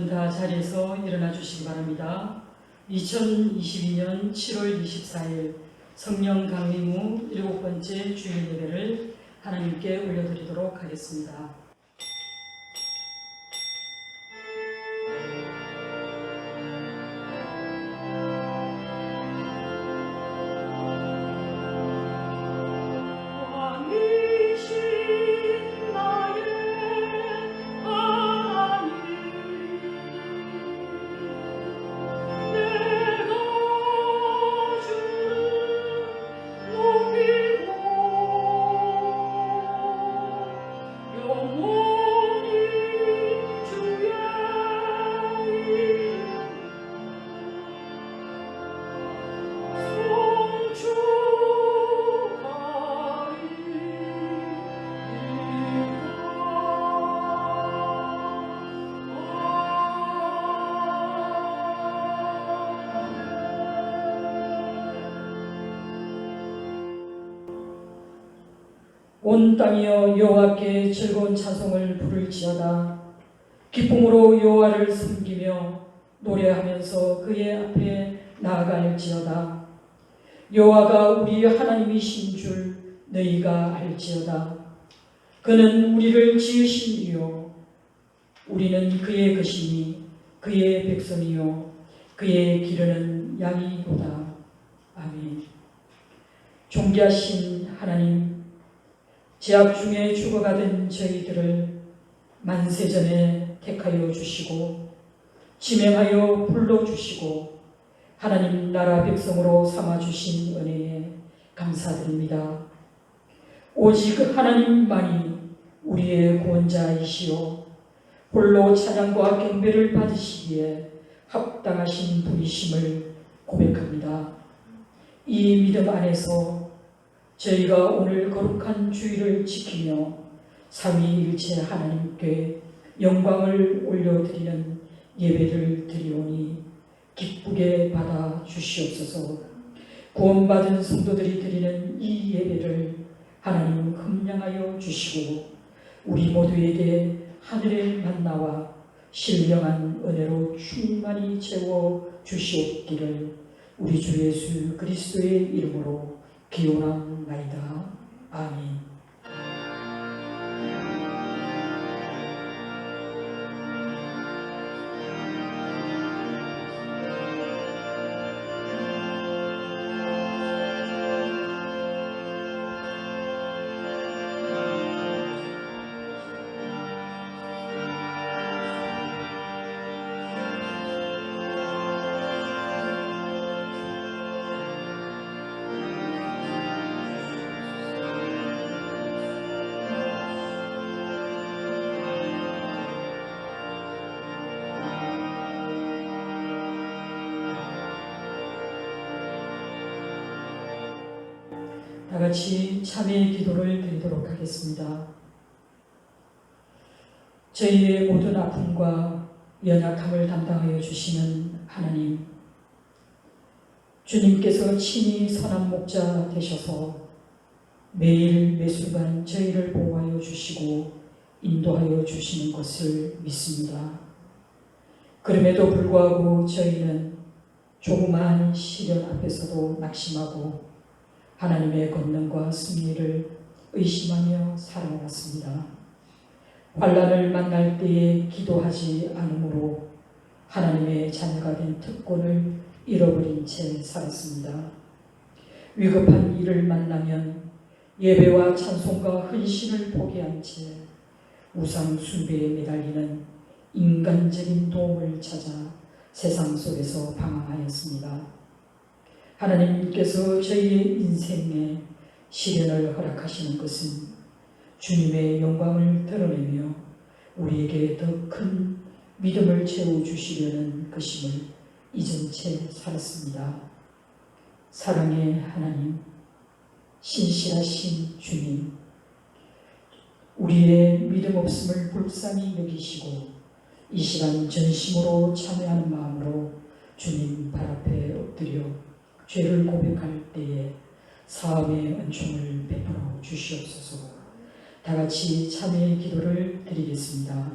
여러분 다 자리에서 일어나 주시기 바랍니다. 2022년 7월 24일 성령 강림후 7번째 주일 예배를 하나님께 올려드리도록 하겠습니다. 온 땅이여 여호와께 즐거운 찬송을 부를지어다. 기쁨으로 여호와를 섬기며 노래하면서 그의 앞에 나아갈지어다. 여호와가 우리 하나님이신 줄 너희가 알지어다. 그는 우리를 지으신 이요 우리는 그의 것이니 그의 백성이요 그의 기르는 양이로다. 아멘. 존귀하신 하나님, 죄악 중에 죽어가던 저희들을 만세전에 택하여 주시고 지명하여 불러주시고 하나님 나라 백성으로 삼아주신 은혜에 감사드립니다. 오직 하나님만이 우리의 구원자이시오 홀로 찬양과 경배를 받으시기에 합당하신 분이심을 고백합니다. 이 믿음 안에서 저희가 오늘 거룩한 주일을 지키며 삼위일체 하나님께 영광을 올려드리는 예배를 드리오니 기쁘게 받아 주시옵소서. 구원받은 성도들이 드리는 이 예배를 하나님 흠량하여 주시고 우리 모두에게 하늘의 만나와 신령한 은혜로 충만히 채워 주시옵기를 우리 주 예수 그리스도의 이름으로 기원합나이다. 아멘. 다 같이 참회의 기도를 드리도록 하겠습니다. 저희의 모든 아픔과 연약함을 담당하여 주시는 하나님, 주님께서 친히 선한 목자 되셔서 매일 매순간 저희를 보호하여 주시고 인도하여 주시는 것을 믿습니다. 그럼에도 불구하고 저희는 조그마한 시련 앞에서도 낙심하고 하나님의 권능과 승리를 의심하며 살아왔습니다. 환난을 만날 때에 기도하지 않으므로 하나님의 자녀가 된 특권을 잃어버린 채 살았습니다. 위급한 일을 만나면 예배와 찬송과 헌신을 포기한 채 우상 숭배에 매달리는 인간적인 도움을 찾아 세상 속에서 방황하였습니다. 하나님께서 저희의 인생에 시련을 허락하시는 것은 주님의 영광을 드러내며 우리에게 더 큰 믿음을 채워주시려는 것임을 잊은 채 살았습니다. 사랑의 하나님, 신실하신 주님, 우리의 믿음 없음을 불쌍히 여기시고 이 시간 전심으로 참여하는 마음으로 주님 발 앞에 엎드려 죄를 고백할 때에 사함의 은총을 베풀어 주시옵소서. 다 같이 참회의 기도를 드리겠습니다.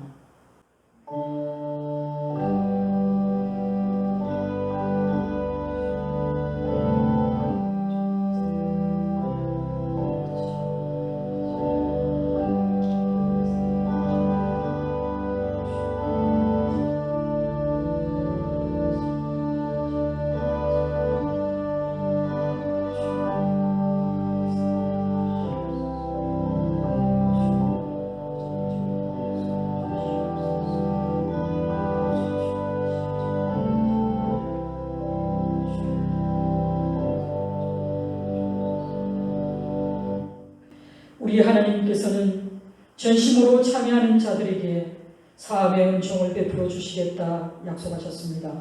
우리 하나님께서는 전심으로 참여하는 자들에게 사함의 은총을 베풀어 주시겠다 약속하셨습니다.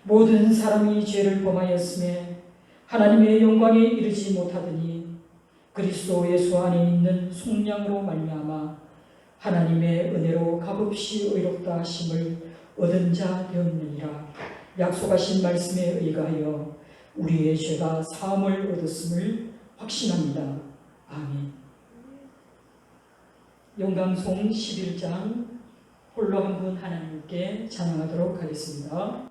모든 사람이 죄를 범하였음에 하나님의 영광에 이르지 못하더니 그리스도 예수 안에 있는 속량으로 말미암아 하나님의 은혜로 값없이 의롭다 하심을 얻은 자 되었느니라. 약속하신 말씀에 의하여 우리의 죄가 사함을 얻었음을 확신합니다. 아멘. 용감송 11장 홀로 한 분 하나님께 찬양하도록 하겠습니다.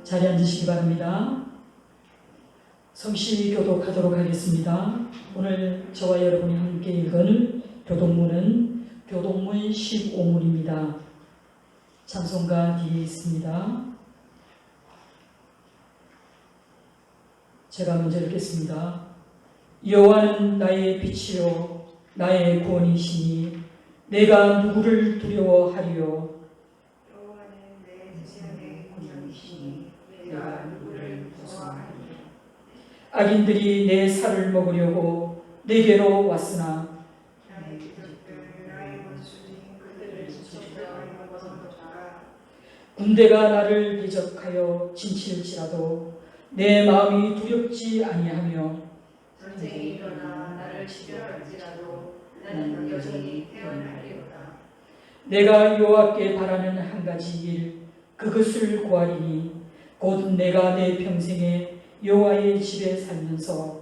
자리에 앉으시기 바랍니다. 성시 교독하도록 하겠습니다. 오늘 저와 여러분이 함께 읽은 교독문은 교독문 15문입니다. 찬송가 뒤에 있습니다. 제가 먼저 읽겠습니다. 여호와는 나의 빛이요 나의 구원이시니 내가 누구를 두려워하리요. 내가 누구를 무서워하리요. 악인들이 내 살을 먹으려고 내게로 왔으나 나의 기적들 나의 원수니 그들을 지켜서 먹어서도다. 군대가 나를 대적하여 진칠지라도 내 마음이 두렵지 아니하며 전쟁이 일어나 나를 치료할지라도 나는 여전히 태어나리로다. 내가 여호와께 바라는 한 가지 일 그것을 구하리니 곧 내가 내 평생에 여호와의 집에 살면서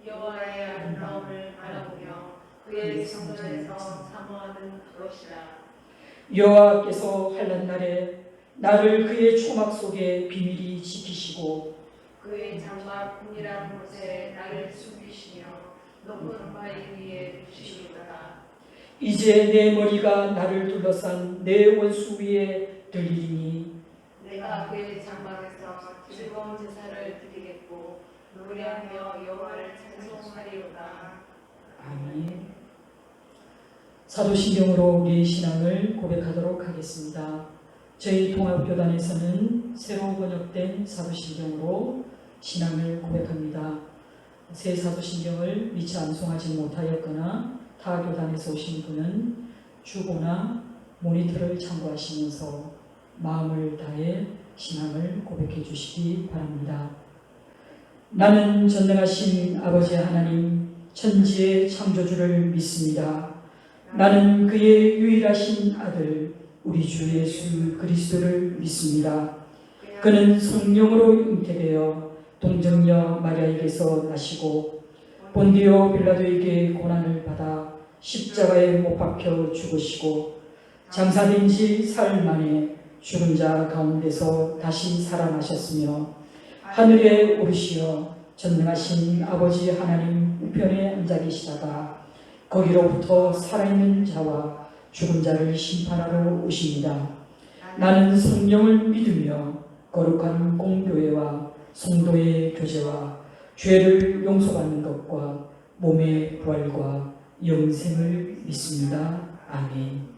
여호와의 아름다움을 바라보며 그의 성전에서 사모하는 것이라. 여호와께서 환난 날에 나를 그의 초막 속에 비밀히 지키시고 그의 장막 은밀한 곳에 나를 숨기시며 높은 바위 위에 두시리로다. 이제 내 머리가 나를 둘러싼 내 원수 위에 들리니 내가 그의 장막에서 즐거운 제사를 드리겠고 노래하며 여호와를 찬송하리로다. 아멘. 사도신경으로 우리의 신앙을 고백하도록 하겠습니다. 저희 통합교단에서는 새로 번역된 사도신경으로 신앙을 고백합니다. 새 사도신경을 미처 암송하지 못하였거나 타 교단에서 오신 분은 주보나 모니터를 참고하시면서 마음을 다해 신앙을 고백해 주시기 바랍니다. 나는 전능하신 아버지 하나님 천지의 창조주를 믿습니다. 나는 그의 유일하신 아들 우리 주 예수 그리스도를 믿습니다. 그는 성령으로 잉태되어 동정녀 마리아에게서 나시고 본디오 빌라도에게 고난을 받아 십자가에 못 박혀 죽으시고 장사된 지 사흘 만에 죽은 자 가운데서 다시 살아나셨으며 하늘에 오르시어 전능하신 아버지 하나님 우편에 앉아 계시다가 거기로부터 살아있는 자와 죽은 자를 심판하러 오십니다. 나는 성령을 믿으며 거룩한 공교회와 성도의 교제와 죄를 용서받는 것과 몸의 부활과 영생을 믿습니다. 아멘.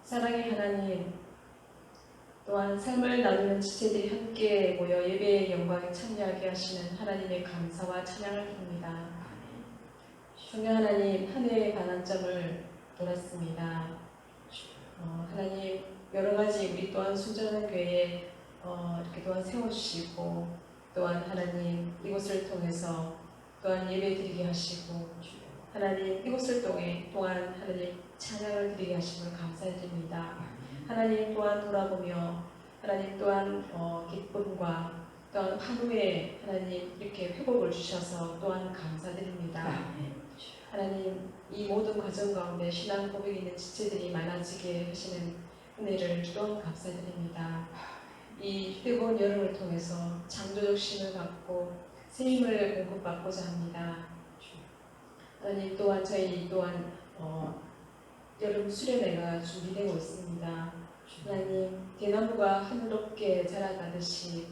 사랑의 하나님, 또한 삶을 나누는 지체들이 함께 모여 예배의 영광에 참여하게 하시는 하나님의 감사와 찬양을 드립니다. 성령 하나님, 한 해의 반환점을 돌았습니다. 하나님, 여러 가지 우리 또한 순전한 교회에 이렇게 또한 세워주시고, 또한 하나님 이곳을 통해서 또한 예배 드리게 하시고, 하나님 이곳을 동안 하나님 찬양을 드리게 하심을 감사드립니다. 하나님 또한 돌아보며 하나님 또한 기쁨과 또한 하루에 하나님 이렇게 회복을 주셔서 또한 감사드립니다. 하나님 이 모든 과정 가운데 신앙 고백이 있는 지체들이 많아지게 하시는 은혜를 또한 감사드립니다. 이 뜨거운 여름을 통해서 창조적 힘을 받고 새 힘을 공급받고자 합니다. 하나님 또한 저희 또한 여름 수련회가 준비되고 있습니다. 하나님 대나무가 하늘 높게 자라가듯이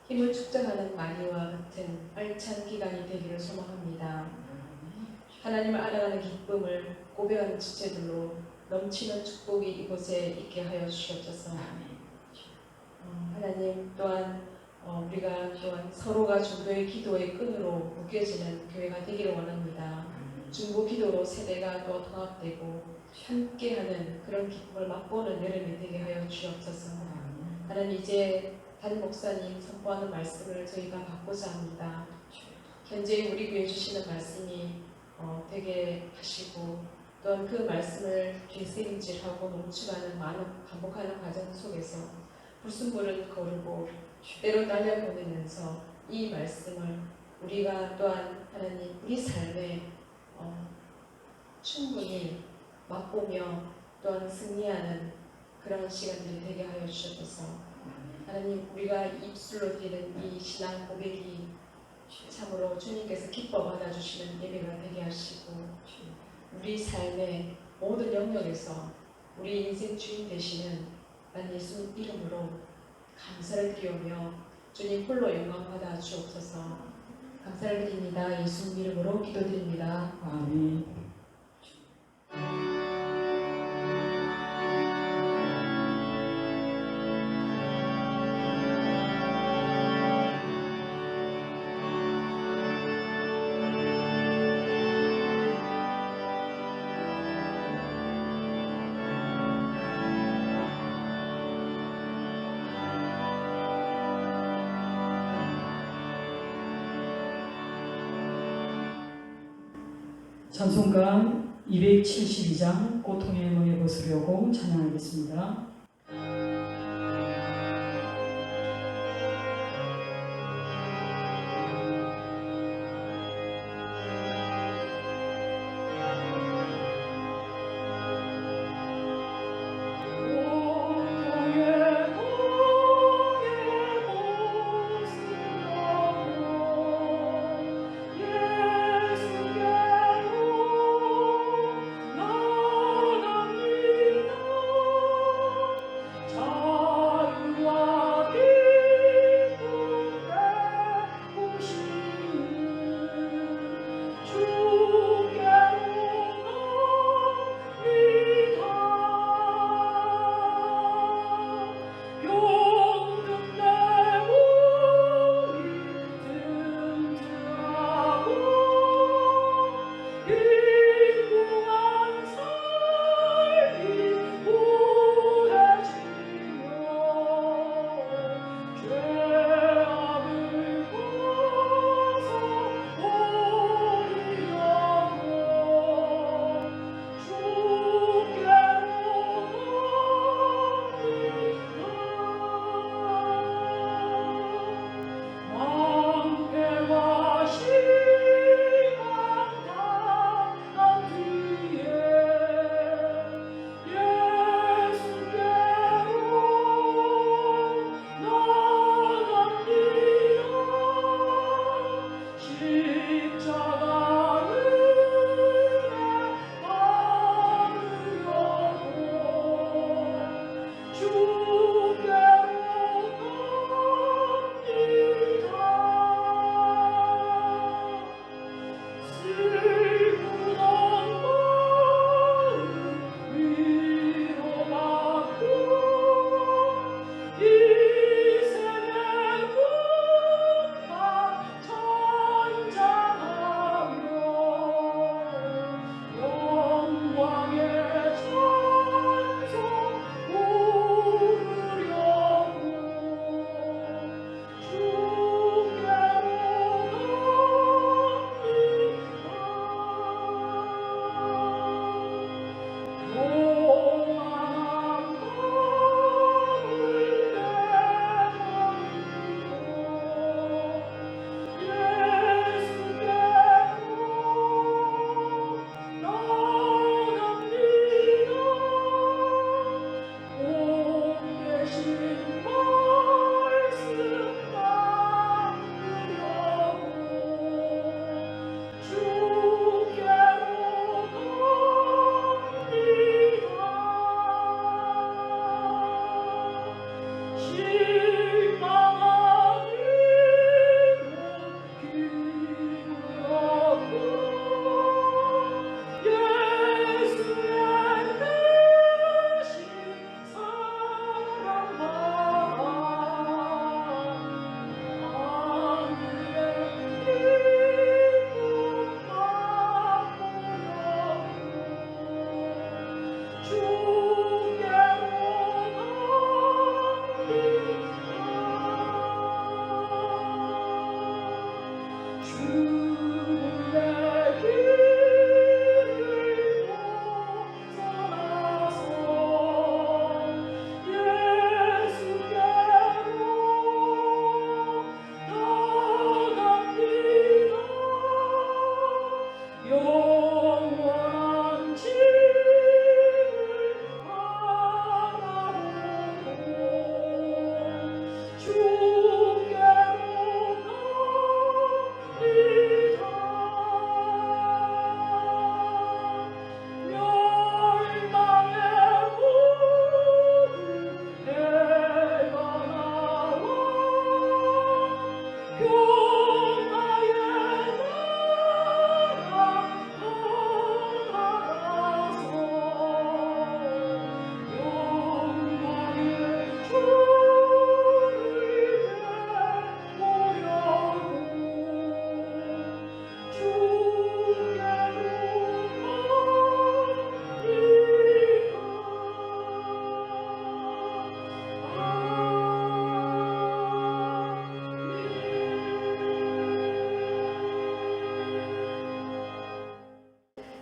힘을 축적하는 마리와 같은 알찬 기간이 되기를 소망합니다. 하나님을 알아가는 기쁨을 고백하는 지체들로 넘치는 축복이 이곳에 있게 하여 주시옵소서. 하나님 또한 우리가 또한 서로가 중보의 기도의 끈으로 묶여지는 교회가 되기를 원합니다. 중보 기도로 세대가 또 통합되고 함께하는 그런 기쁨을 맛보는 여름이 되게 하여 주옵소서. 하나님 이제 담임 목사님 선포하는 말씀을 저희가 받고자 합니다. 현재 우리 교회 주시는 말씀이 되게 하시고 또한 그 말씀을 되새김질하고 농축하는 많은 반복하는 과정 속에서 불순물을 거르고 때로 날려보내면서 이 말씀을 우리가 또한 하나님 우리 삶에 충분히 맛보며 또한 승리하는 그런 시간들이 되게 하여 주셔서 하나님 우리가 입술로 드리는 이 신앙 고백이 참으로 주님께서 기뻐 받아주시는 예배가 되게 하시고 우리 삶의 모든 영역에서 우리 인생 주인 되시는 난 예수 이름으로 감사를 드리오며 주님 홀로 영광 받아 주옵소서. 감사를 드립니다. 예수 이름으로 기도드립니다. 아멘. 찬송가 272장 고통의 멍에 벗으려고 찬양하겠습니다.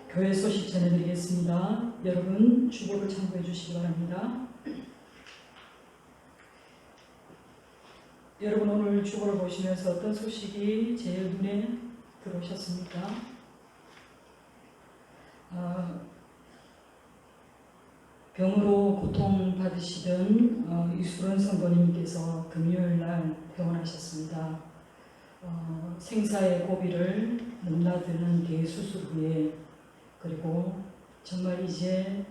교회 소식 전해드리겠습니다. 여러분 주보를 참고해 주시기 바랍니다. 여러분 오늘 주보를 보시면서 어떤 소식이 제일 눈에 들어오셨습니까? 병으로 고통받으시던 이수론 성도님께서 금요일날 퇴원하셨습니다. 생사의 고비를 넘나드는 대수술 후에 그리고 정말 이제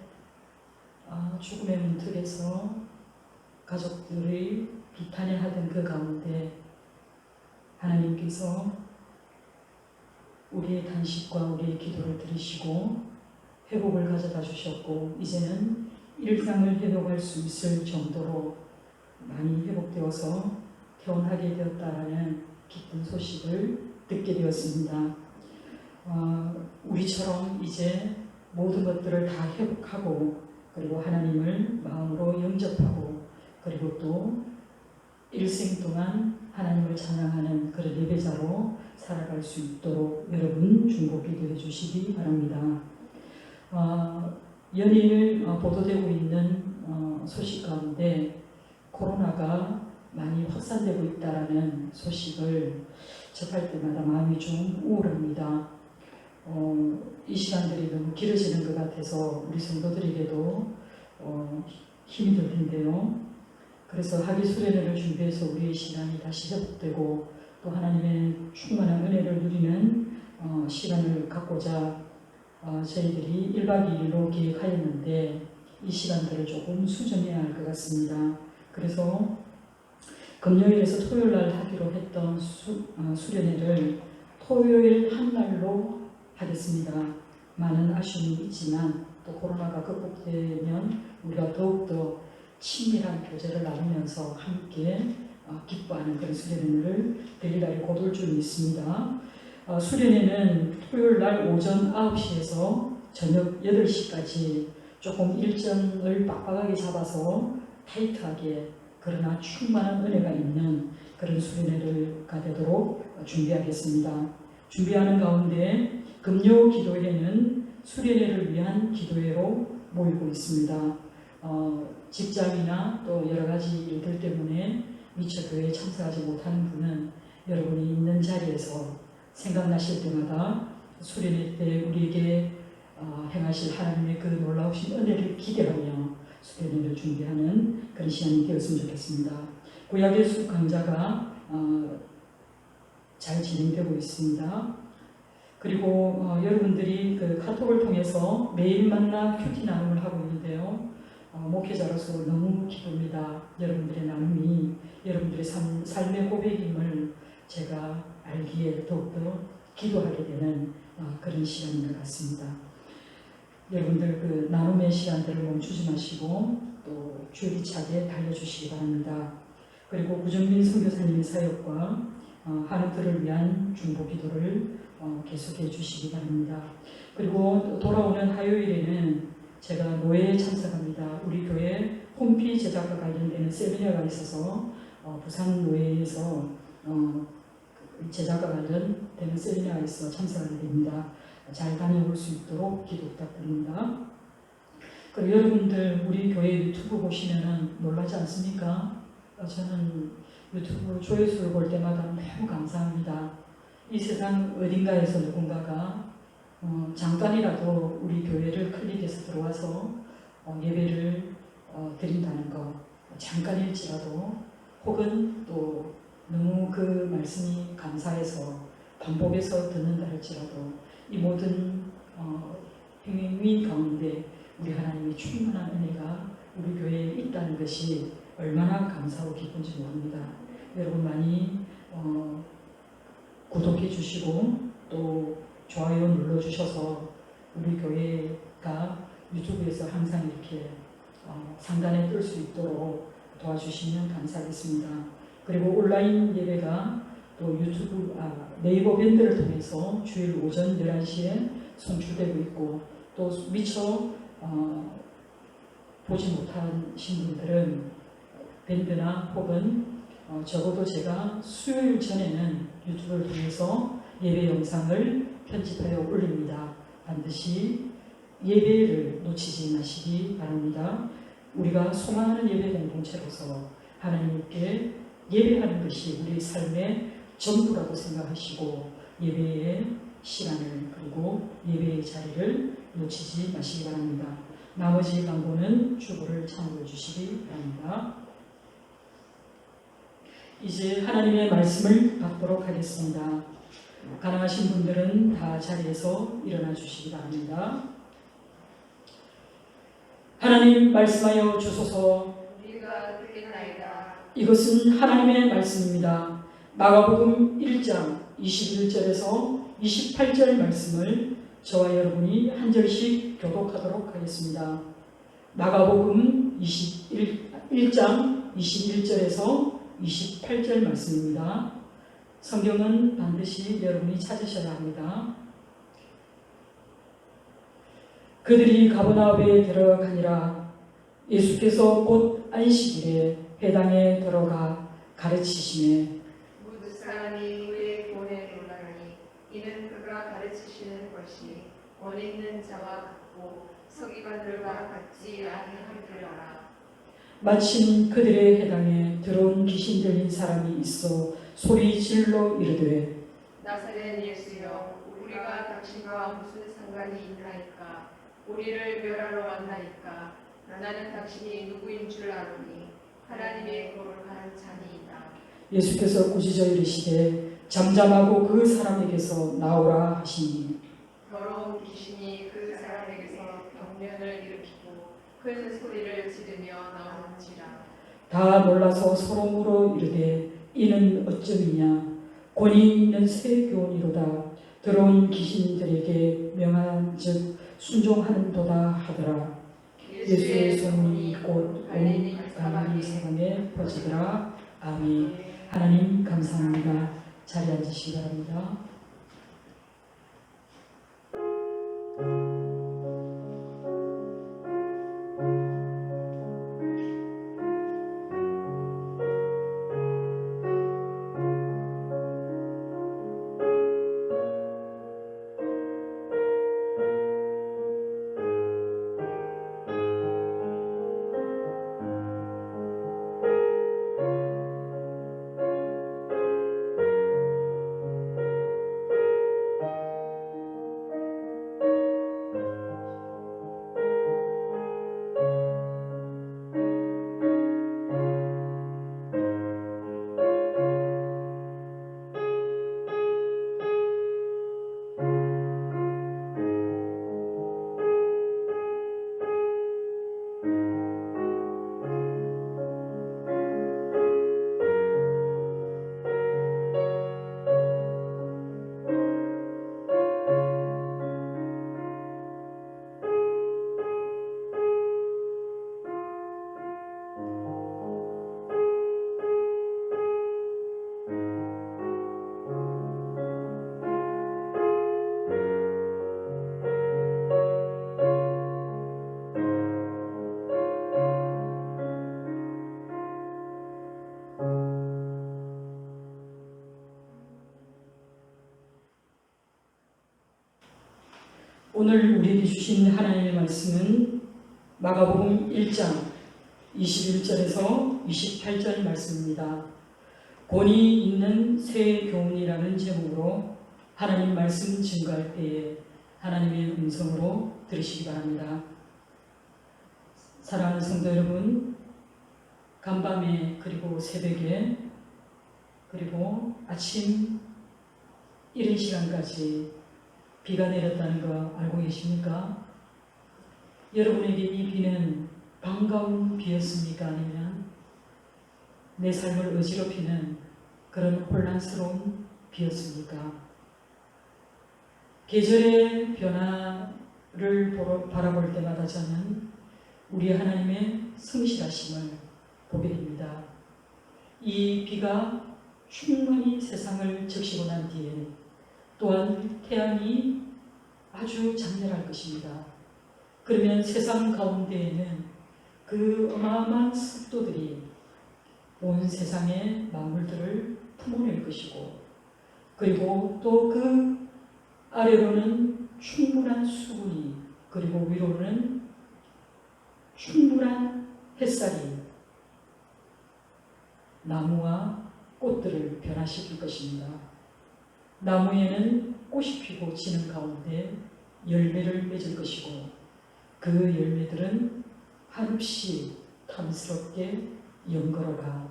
죽음의 문턱에서 가족들이 비탄해하던 그 가운데 하나님께서 우리의 단식과 우리의 기도를 들으시고 회복을 가져다 주셨고 이제는 일상을 회복할 수 있을 정도로 많이 회복되어서 퇴원하게 되었다라는 기쁜 소식을 듣게 되었습니다. 우리처럼 이제 모든 것들을 다 회복하고 그리고 하나님을 마음으로 영접하고 그리고 또 일생 동안 하나님을 찬양하는 그런 예배자로 살아갈 수 있도록 여러분 중보 기도해 주시기 바랍니다. 연일 보도되고 있는 소식 가운데 코로나가 많이 확산되고 있다는 소식을 접할 때마다 마음이 좀 우울합니다. 이 시간들이 너무 길어지는 것 같아서 우리 성도들에게도 힘이 들 텐데요. 그래서 학위 수련회를 준비해서 우리의 시간이 다시 회복되고 또 하나님의 충만한 은혜를 누리는 시간을 갖고자 저희들이 1박 2일로 계획하였는데 이 시간들을 조금 수정해야 할 것 같습니다. 그래서 금요일에서 토요일날 하기로 했던 수련회를 토요일 한 날로 하겠습니다. 많은 아쉬움이 있지만 또 코로나가 극복되면 우리가 더욱더 친밀한 교제를 나누면서 함께 기뻐하는 그런 수련회를 드릴 날이 곧 올 줄 믿습니다. 수련회는 토요일날 오전 9시에서 저녁 8시까지 조금 일정을 빡빡하게 잡아서 타이트하게 그러나 충만한 은혜가 있는 그런 수련회가 되도록 준비하겠습니다. 준비하는 가운데 금요 기도회는 수련회를 위한 기도회로 모이고 있습니다. 직장이나 또 여러 가지 일들 때문에 미처 교회에 참석하지 못하는 분은 여러분이 있는 자리에서 생각나실 때마다 수련회 때 우리에게 행하실 하나님의 그 놀라우신 은혜를 기대하며 수련회를 준비하는 그런 시간이 되었으면 좋겠습니다. 구약의 숲 강좌가 잘 진행되고 있습니다. 그리고 여러분들이 그 카톡을 통해서 매일 만나 큐티 나눔을 하고 있는데요. 목회자로서 너무 기쁩니다. 여러분들의 나눔이 여러분들의 삶의 고백임을 제가 알기에 더욱더 기도하게 되는 그런 시간인 것 같습니다. 여러분들 그 나눔의 시간들을 멈추지 마시고 또 줄기차게 달려주시기 바랍니다. 그리고 구정민 선교사님의 사역과 한우들을 위한 중보 기도를 계속해 주시기 바랍니다. 그리고 돌아오는 화요일에는 제가 노예에 참석합니다. 우리 교회 홈피 제작과 관련되는 세미나가 있어서 부산 노예에서 제작과 관련되는 세미나가 있어 참석하게 됩니다. 잘 다녀올 수 있도록 기도 부탁드립니다. 그리고 여러분들 우리 교회 유튜브 보시면은 놀라지 않습니까? 저는 유튜브 조회수를 볼 때마다 너무 감사합니다. 이 세상 어딘가에서 누군가가 잠깐이라도 우리 교회를 클릭해서 들어와서 예배를 드린다는 것, 잠깐일지라도 혹은 또 너무 그 말씀이 감사해서 반복해서 듣는다 할지라도 이 모든 행위 가운데 우리 하나님의 충만한 은혜가 우리 교회에 있다는 것이 얼마나 감사하고 기쁜지 모릅니다. 여러분 많이 구독해 주시고 또 좋아요 눌러주셔서 우리 교회가 유튜브에서 항상 이렇게 상단에 뜰 수 있도록 도와주시면 감사하겠습니다. 그리고 온라인 예배가 또 유튜브 네이버 밴드를 통해서 주일 오전 11시에 송출되고 있고 또 미처 보지 못하신 분들은 밴드나 혹은 적어도 제가 수요일 전에는 유튜브를 통해서 예배 영상을 편집하여 올립니다. 반드시 예배를 놓치지 마시기 바랍니다. 우리가 소망하는 예배 공동체로서 하나님께 예배하는 것이 우리 삶의 전부라고 생각하시고 예배의 시간을 그리고 예배의 자리를 놓치지 마시기 바랍니다. 나머지 광고는 주보를 참고해 주시기 바랍니다. 이제 하나님의 말씀을 받도록 하겠습니다. 가능하신 분들은 다 자리에서 일어나 주시기 바랍니다. 하나님 말씀하여 주소서. 우리가 듣겠나이다. 이것은 하나님의 말씀입니다. 마가복음 1장 21절에서 28절 말씀을 저와 여러분이 한 절씩 교독하도록 하겠습니다. 마가복음 1장 21절에서 28절 말씀입니다. 성경은 반드시 여러분이 찾으셔야 합니다. 그들이 가버나움에 들어가니라. 예수께서 곧 안식일에 회당에 들어가 가르치시매 모든 사람이 그의 본에 놀라니 이는 그가 가르치시는 것이 원에 있는 자와 같고 서기관들과 같지 아니함이라. 마침 그들의 회당에 들어온 귀신 들린 사람이 있어 소리 질러 이르되 나사렛 예수여, 우리가 당신과 무슨 상관이 있나이까? 우리를 멸하러 왔나이까? 나는 당신이 누구인 줄 아노니 하나님의 거룩한 자니이다. 예수께서 꾸짖어 이르시되 잠잠하고 그 사람에게서 나오라 하시니 더러운 귀신이 그 사람에게서 경련을 일으키고 큰 소리를 지르며 나오는지라. 다 놀라서 서로 물어 이르되 이는 어쩌미냐. 권위 있는 새 교훈이로다. 들어온 귀신들에게 명한즉 순종하는도다 하더라. 예수의 소문이 곧 온 갈릴리 사방에 퍼지더라. 아멘. 하나님 감사합니다. 자리에 앉으시기 바랍니다. 오늘 우리에게 주신 하나님의 말씀은 마가복음 1장 21절에서 28절 말씀입니다. 권위 있는 새 교훈이라는 제목으로 하나님 말씀 증거할 때에 하나님의 음성으로 들으시기 바랍니다. 사랑하는 성도 여러분, 간밤에 그리고 새벽에 그리고 아침 이른 시간까지 비가 내렸다는 거 알고 계십니까? 여러분에게 이 비는 반가운 비였습니까? 아니면 내 삶을 어지럽히는 그런 혼란스러운 비였습니까? 계절의 변화를 바라볼 때마다 저는 우리 하나님의 성실하심을 보게 됩니다. 이 비가 충만히 세상을 적시고 난 뒤에 또한 태양이 아주 장렬할 것입니다. 그러면 세상 가운데에는 그 어마어마한 습도들이 온 세상의 만물들을 품어낼 것이고 그리고 또 그 아래로는 충분한 수분이, 그리고 위로는 충분한 햇살이 나무와 꽃들을 변화시킬 것입니다. 나무에는 꽃이 피고 지는 가운데 열매를 맺을 것이고, 그 열매들은 한없이 탐스럽게 연걸어가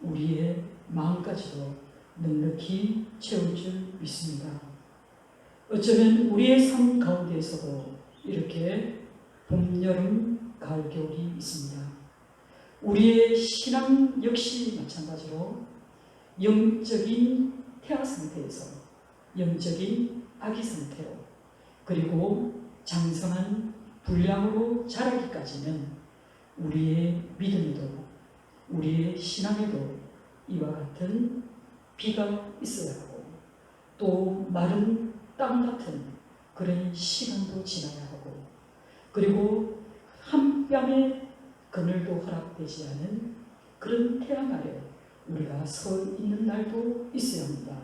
우리의 마음까지도 넉넉히 채울 줄 믿습니다. 어쩌면 우리의 삶 가운데에서도 이렇게 봄, 여름, 가을, 겨울이 있습니다. 우리의 신앙 역시 마찬가지로 영적인 태아 상태에서 영적인 아기 상태로, 그리고 장성한 분량으로 자라기까지는 우리의 믿음에도 우리의 신앙에도 이와 같은 비가 있어야 하고, 또 마른 땅 같은 그런 시간도 지나야 하고, 그리고 한 뺨의 그늘도 허락되지 않은 그런 태양 아래 우리가 서 있는 날도 있어야 합니다.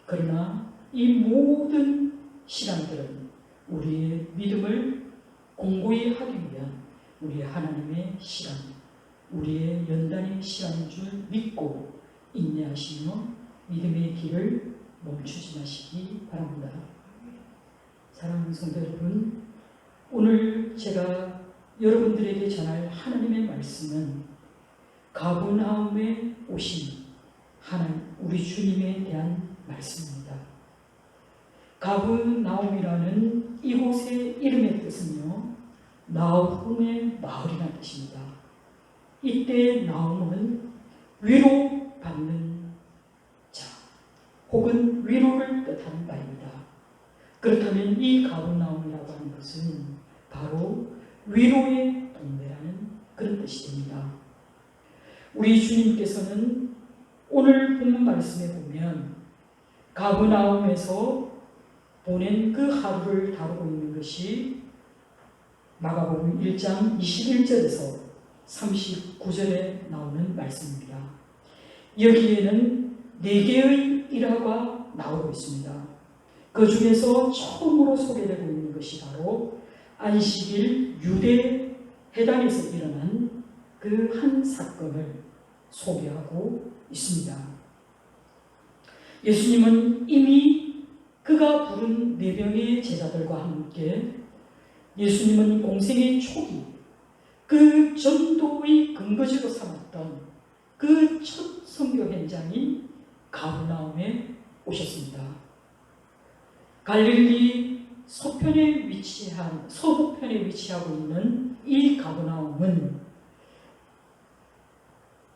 그러나 이 모든 시간들은 우리의 믿음을 공고히 하기 위한 우리 하나님의 시간, 우리의 연단의 시간인 줄 믿고 인내하시며 믿음의 길을 멈추지 마시기 바랍니다. 사랑하는 성도 여러분, 오늘 제가 여러분들에게 전할 하나님의 말씀은 가버나움에 오신 하나님, 우리 주님에 대한 말씀입니다. 가버나움이라는 이곳의 이름의 뜻은요, 나훔의 마을이라는 뜻입니다. 이때 나훔은 위로받는 자, 혹은 위로를 뜻하는 바입니다. 그렇다면 이 가버나움이라고 하는 것은 바로 위로의 동네라는 그런 뜻이 됩니다. 우리 주님께서는 오늘 본 말씀에 보면 가버나움에서 보낸 그 하루를 다루고 있는 것이 마가복음 1장 21절에서 39절에 나오는 말씀입니다. 여기에는 4개의 일화가 나오고 있습니다. 그 중에서 처음으로 소개되고 있는 것이 바로 안식일 유대 회당에서 일어난 그 한 사건을 소개하고 있습니다. 예수님은 이미 그가 부른 4명의 제자들과 함께 예수님은 공생의 초기 그 전도의 근거지로 삼았던 그 첫 선교 현장인 가버나움에 오셨습니다. 갈릴리 서편에 위치한, 서북편에 위치하고 있는 이 가버나움은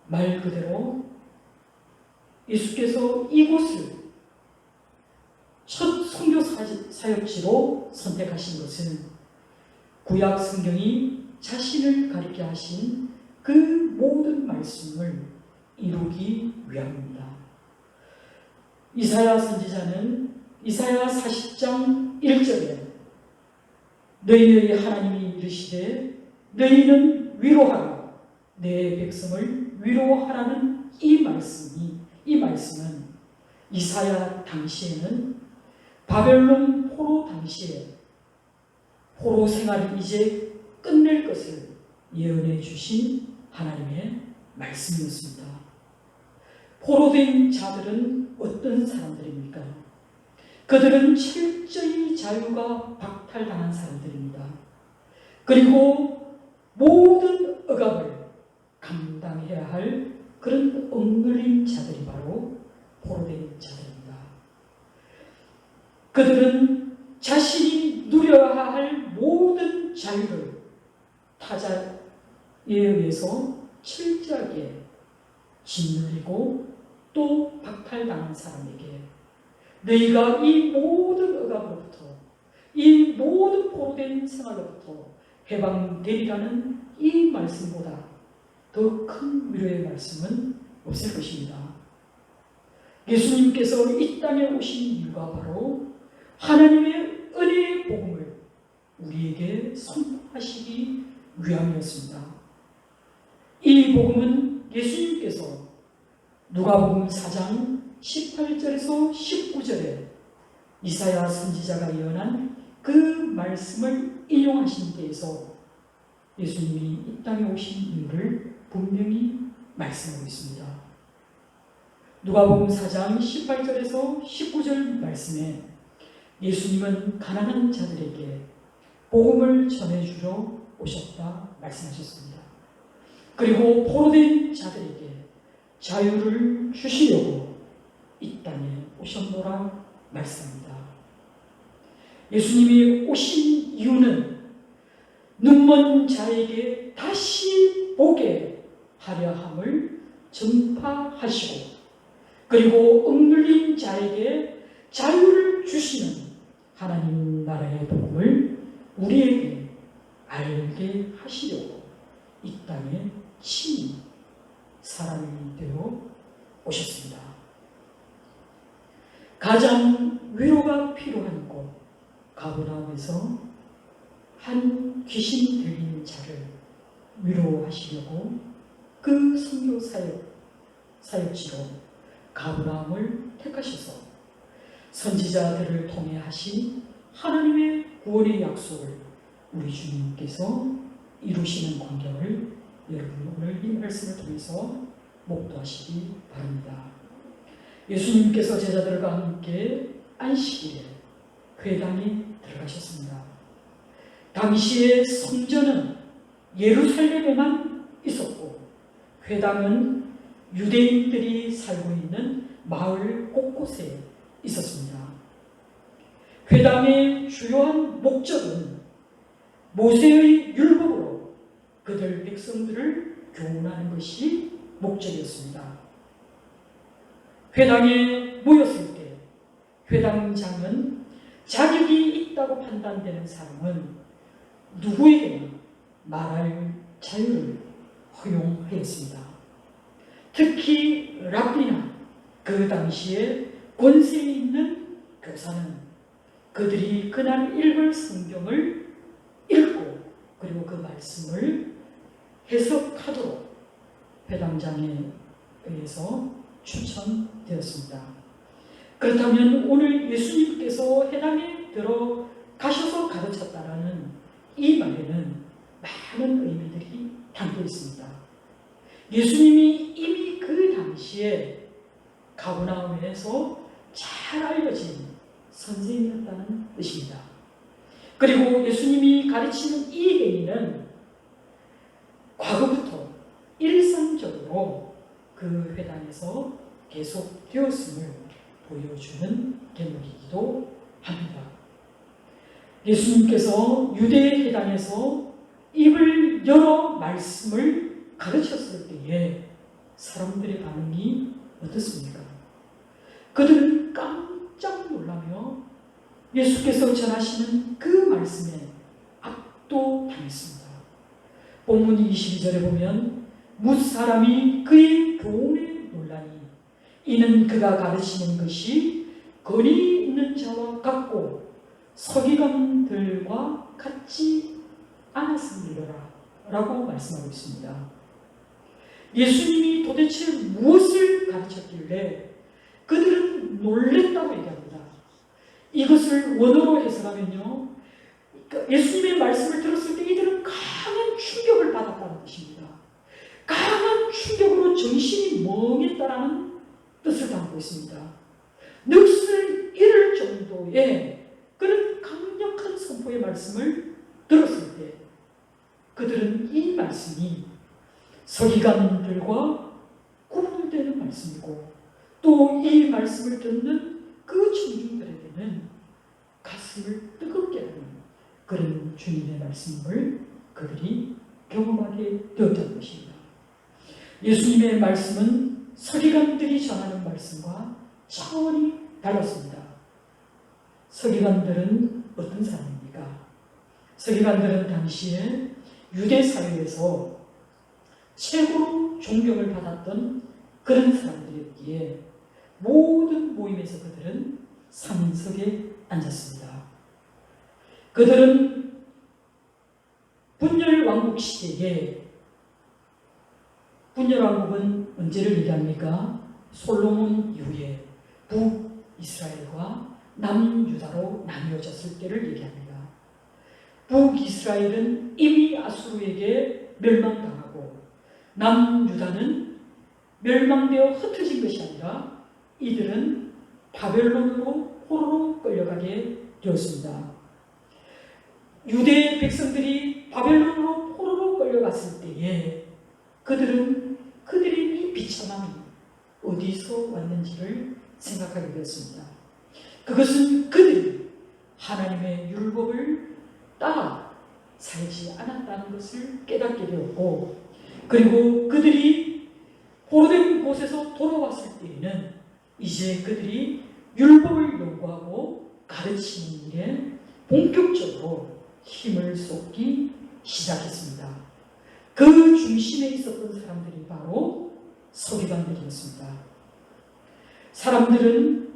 말 그대로 예수께서 이곳을 첫 선교 사역지로 선택하신 것은 구약 성경이 자신을 가리켜 하신 그 모든 말씀을 이루기 위함입니다. 이사야 선지자는 이사야 40장 1절에 너희의 하나님이 이르시되 너희는 위로하라, 내 백성을 위로하라는 이 말씀은 이사야 당시에는 바벨론 포로 당시에 포로 생활을 이제 끝낼 것을 예언해 주신 하나님의 말씀이었습니다. 포로된 자들은 어떤 사람들입니까? 그들은 철저히 자유가 박탈당한 사람들입니다. 그리고 모든 억압을 감당해야 할 그런 억눌린 자들이 바로 포로된 자들입니다. 그들은 자신이 누려야 할 모든 자유를 타자에 의해서 철저하게 짓누리고 또 박탈당한 사람에게 너희가 이 모든 억압으로부터, 이 모든 포로된 생활로부터 해방되리라는 이 말씀보다 더 큰 위로의 말씀은 없을 것입니다. 예수님께서 이 땅에 오신 이유가 바로 하나님의 은혜의 복음을 우리에게 선포하시기 위함이었습니다. 이 복음은 예수님께서 누가복음 4장 18절에서 19절에 이사야 선지자가 예언한 그 말씀을 인용하신 데에서 예수님이 이 땅에 오신 이유를 분명히 말씀하고 있습니다. 누가복음 4장 18절에서 19절 말씀에 예수님은 가난한 자들에게 복음을 전해주러 오셨다 말씀하셨습니다. 그리고 포로된 자들에게 자유를 주시려고 이 땅에 오셨노라 말씀합니다. 예수님이 오신 이유는 눈먼 자에게 다시 보게 하려 함을 전파하시고, 그리고 억눌린 자에게 자유를 주시는 하나님 나라의 복음을 우리에게 알게 하시려고 이 땅에 친히 사람이 되어 오셨습니다. 가장 위로가 필요한 곳 가버나움에서 한 귀신 들린 자를 위로하시려고 그 선교 사역지로 가버나움을 택하셔서 선지자들을 통해 하신 하나님의 구원의 약속을 우리 주님께서 이루시는 광경을 여러분 오늘 이 말씀을 통해서 목도하시기 바랍니다. 예수님께서 제자들과 함께 안식일에 회당에 들어가셨습니다. 당시의 성전은 예루살렘에만 있었고 회당은 유대인들이 살고 있는 마을 곳곳에 있었습니다. 회당의 주요한 목적은 모세의 율법으로 그들 백성들을 교훈하는 것이 목적이었습니다. 회당에 모였을 때 회당장은 자격이 있다고 판단되는 사람은 누구에게나 말할 자유를 허용하였습니다. 특히 랍비나 그 당시에 권세 있는 교사는 그들이 그날 읽을 성경을 읽고 그리고 그 말씀을 해석하도록 회당장에 의해서 추천되었습니다. 그렇다면 오늘 예수님께서 회당에 들어가셔서 가르쳤다라는 이 말에는 많은 의미들이 담겨 있습니다. 예수님이 이미 그 당시에 가버나움에서 잘 알려진 선생이었다는 뜻입니다. 그리고 예수님이 가르치는 이 행위는 과거부터 일상적으로 그 회당에서 계속되었음을 보여주는 대목이기도 합니다. 예수님께서 유대 회당에서 입을 열어 말씀을 가르쳤을 때에 사람들의 반응이 어떻습니까? 그들은 깜짝 놀라며 예수께서 전하시는 그 말씀에 압도당했습니다. 본문 22절에 보면 무사람이 그의 교훈에 놀라니 이는 그가 가르치는 것이 거리 있는 자와 같고 서기관들과 같지 않았음이로라 라고 말씀하고 있습니다. 예수님이 도대체 무엇을 가르쳤길래 그들은 놀랬다고 얘기합니다. 이것을 원어로 해석하면요, 예수님의 말씀을 들었을 때 이들은 강한 충격을 받았다는 뜻입니다. 강한 충격으로 정신이 멍했다라는 뜻을 담고 있습니다. 넋을 잃을 정도의 그런 강력한 선포의 말씀을 들었을 때 그들은 이 말씀이 서기관들과 구분되는 말씀이고 또 이 말씀을 듣는 그 청중들에게는 가슴을 뜨겁게 하는 그런 주님의 말씀을 그들이 경험하게 되었다는 것입니다. 예수님의 말씀은 서기관들이 전하는 말씀과 차원이 달랐습니다. 서기관들은 어떤 사람입니까? 서기관들은 당시에 유대 사회에서 최고로 존경을 받았던 그런 사람들이었기에 모든 모임에서 그들은 상석에 앉았습니다. 그들은 분열왕국 시대에, 분열왕국은 언제를 얘기합니까? 솔로몬 이후에 북이스라엘과 남유다로 나뉘어졌을 때를 얘기합니다. 북이스라엘은 이미 아수르에게 멸망당하고 남유다는 멸망되어 흩어진 것이 아니라 이들은 바벨론으로 포로로 끌려가게 되었습니다. 유대 백성들이 바벨론으로 포로로 끌려갔을 때에 그들의 이 비참함이 어디서 왔는지를 생각하게 되었습니다. 그것은 그들이 하나님의 율법을 따라 살지 않았다는 것을 깨닫게 되었고, 그리고 그들이 포로된 곳에서 돌아왔을 때에는 이제 그들이 율법을 요구하고 가르치는 일에 본격적으로 힘을 쏟기 시작했습니다. 그 중심에 있었던 사람들이 바로 서기관들이었습니다. 사람들은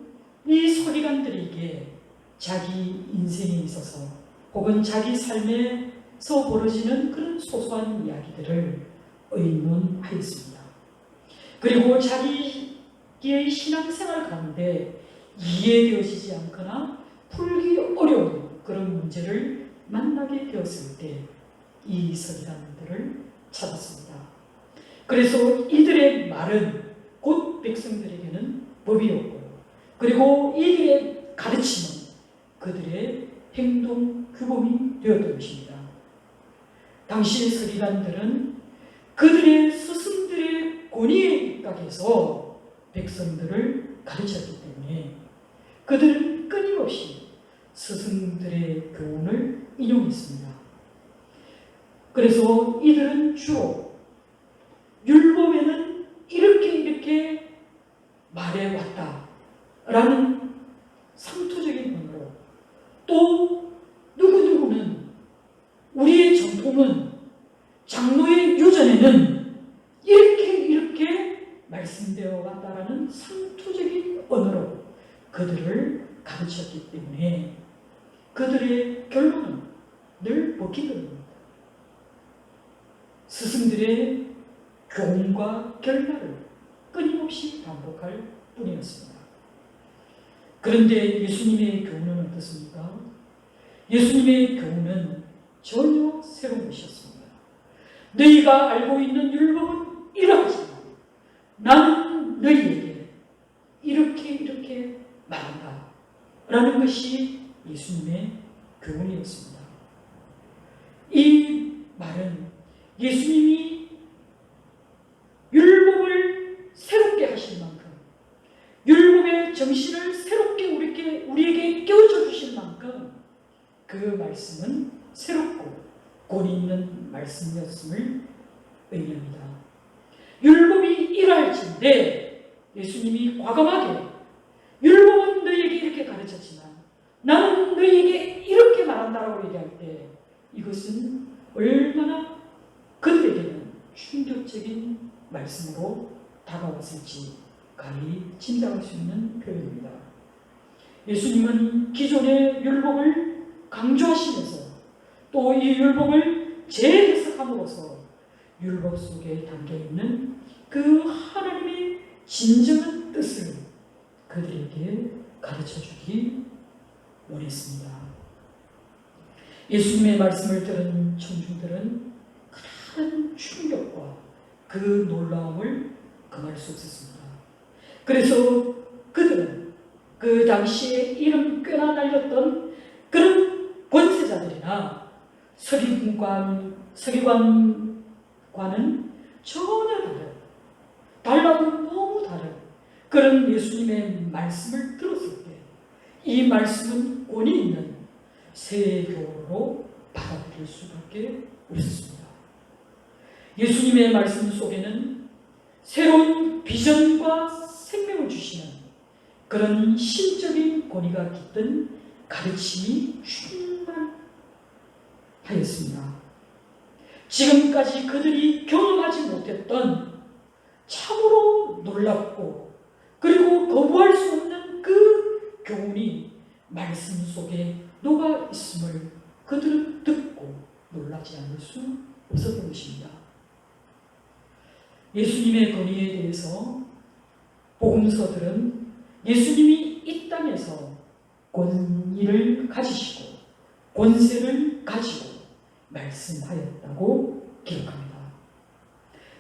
이 서기관들에게 자기 인생에 있어서 혹은 자기 삶에서 벌어지는 그런 소소한 이야기들을 의논하였습니다. 그리고 자기의 신앙생활 가운데 이해되어지지 않거나 풀기 어려운 그런 문제를 만나게 되었을 때 이 서기관들을 찾았습니다. 그래서 이들의 말은 곧 백성들에게는 법이었고, 그리고 이들의 가르침은 그들의 행동 규범이 되었던 것입니다. 당시의 서기관들은 그들의 스승들의 권위에 입각해서 백성들을 가르쳤기 때문에 그들은 끊임없이 스승들의 교훈을 인용했습니다. 그래서 이들은 주로 율법에는 이렇게 말해왔다라는 상투적인 언어로, 또 누구누구는 우리의 전통은 장로의 유전에는 이렇게 말씀되어 왔다라는 상투적인 언어로 그들을 가르쳤기 때문에 그들의 결론은 늘 먹히거든요. 스승들의 교훈과 결말을 끊임없이 반복할 뿐이었습니다. 그런데 예수님의 교훈은 어떻습니까? 예수님의 교훈은 전혀 새로운 것이었습니다. 너희가 알고 있는 율법은 이러하지만 나는 너희에게 이렇게 말한다 라는 것이 예수님의 교훈이었습니다. 이 말은 예수님이 율법을 새롭게 하실 만큼, 율법의 정신을 새롭게 우리에게 깨우쳐 주실 만큼 그 말씀은 새롭고 권위 있는 말씀이었음을 의미합니다. 율법이 이러할진대 예수님이 과감하게 율법은 너희에게 이렇게 가르쳤지만 나는 너희에게 이렇게 말한다라고 얘기할 때 이것은 얼마나 그들에게는 충격적인 말씀으로 다가왔을지 감히 짐작할 수 있는 표현입니다. 예수님은 기존의 율법을 강조하시면서 또 이 율법을 재해석함으로써 율법 속에 담겨있는 그 하나님의 진정한 뜻을 그들에게 가르쳐주기 원했습니다. 예수님의 말씀을 들은 청중들은 큰 충격과 그 놀라움을 금할 수 없었습니다. 그래서 그들은 그 당시에 이름 꽤나 날렸던 그런 권세자들이나 서기관과는 전혀 달라도 너무 다른 그런 예수님의 말씀을 들었을 때 이 말씀은 권위 있는 세교로 받아들일 수밖에 없었습니다. 예수님의 말씀 속에는 새로운 비전과 생명을 주시는 그런 신적인 권위가 깃든 가르침이 충만하였습니다. 지금까지 그들이 경험하지 못했던 참으로 놀랍고 그리고 거부할 수 없는 그 교훈이 말씀 속에 녹아 있음을 그들은 듣고 놀라지 않을 수 없었던 것입니다. 예수님의 권위에 대해서 복음서들은 예수님이 이 땅에서 권위를 가지시고 권세를 가지고 말씀하였다고 기록합니다.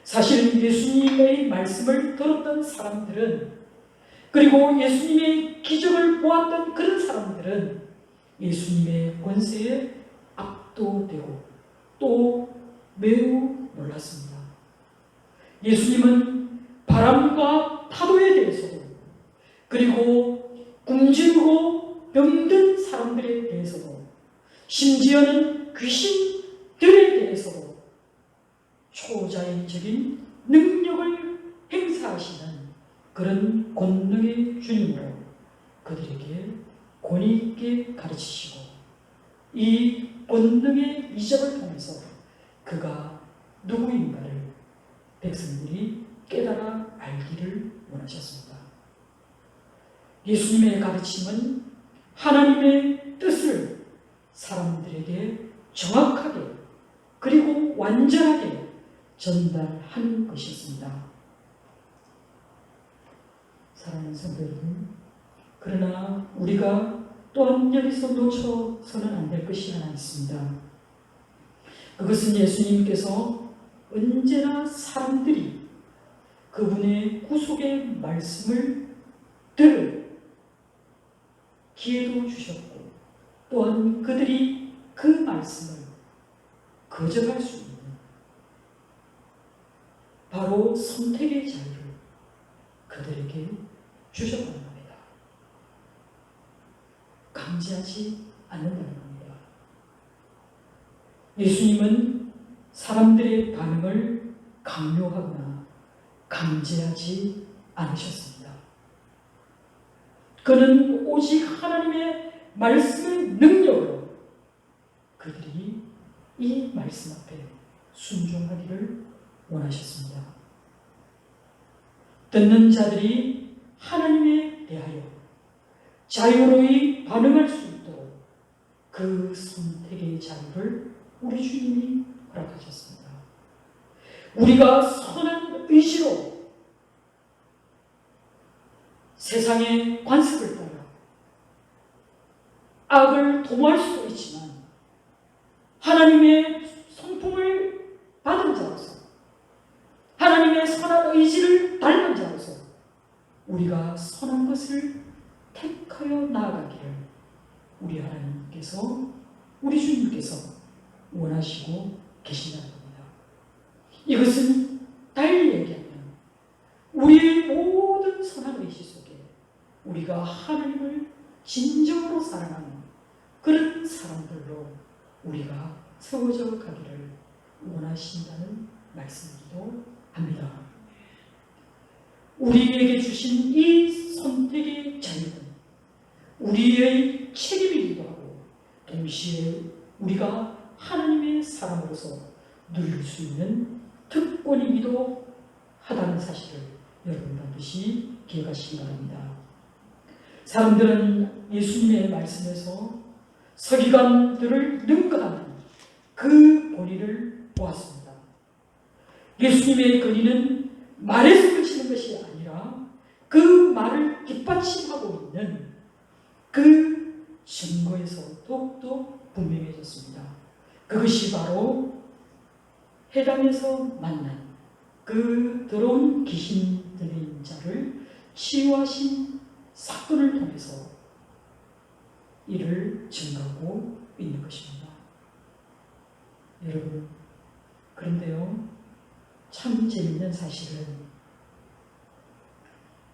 사실 예수님의 말씀을 들었던 사람들은, 그리고 예수님의 기적을 보았던 그런 사람들은 예수님의 권세에 압도되고 또 매우 놀랐습니다. 예수님은 바람과 파도에 대해서도, 그리고 굶주리고 병든 사람들에 대해서도, 심지어는 귀신들에 대해서도 초자연적인 능력을 행사하시는 그런 권능의 주님으로 그들에게 권위 있게 가르치시고, 이 권능의 이적을 통해서 그가 누구인가를 백성들이 깨달아 알기를 원하셨습니다. 예수님의 가르침은 하나님의 뜻을 사람들에게 정확하게 그리고 완전하게 전달하는 것이었습니다. 사랑하는 성도 여러분, 그러나 우리가 또한 여기서 놓쳐서는 안 될 것이 하나 있습니다. 그것은 예수님께서 언제나 사람들이 그분의 구속의 말씀을 들을 기회도 주셨고, 또한 그들이 그 말씀을 거절할 수 있는 바로 선택의 자유를 그들에게 주셨다는 겁니다. 강제하지 않는다는 겁니다. 예수님은 사람들의 반응을 강요하거나 강제하지 않으셨습니다. 그는 오직 하나님의 말씀의 능력으로 그들이 이 말씀 앞에 순종하기를 원하셨습니다. 듣는 자들이 하나님에 대하여 자유로이 반응할 수 있도록 그 선택의 자유를 우리 주님이 허락하셨습니다. 우리가 선한 의지로 세상의 관습을 따라 악을 도모할 수도 있지만, 하나님의 성품을 받은 자로서, 하나님의 선한 의지를 닮은 자로서 우리가 선한 것을 택하여 나아가기를 우리 하나님께서, 우리 주님께서 원하시고 계신다는 겁니다. 이것은 달리 얘기하면 우리의 모든 선한 의지 속에 우리가 하나님을 진정으로 사랑하는 그런 사람들로 우리가 세워져 가기를 원하신다는 말씀이기도 합니다. 우리에게 주신 이 선택의 자유는 우리의 책임이기도 하고, 동시에 우리가 하나님의 사람으로서 누릴 수 있는 특권이기도 하다는 사실을 여러분 반드시 기억하시기 바랍니다. 사람들은 예수님의 말씀에서 서기관들을 능가하는 그 권위를 보았습니다. 예수님의 권위는 말에서 그치는 것이 아니라 그 말을 뒷받침하고 있는 그 증거에서 더욱더 분명해졌습니다. 그것이 바로 회당에서 만난 그 더러운 귀신 들린 자를 치유하신 사건을 통해서 이를 증거하고 있는 것입니다. 여러분, 그런데요, 참 재밌는 사실은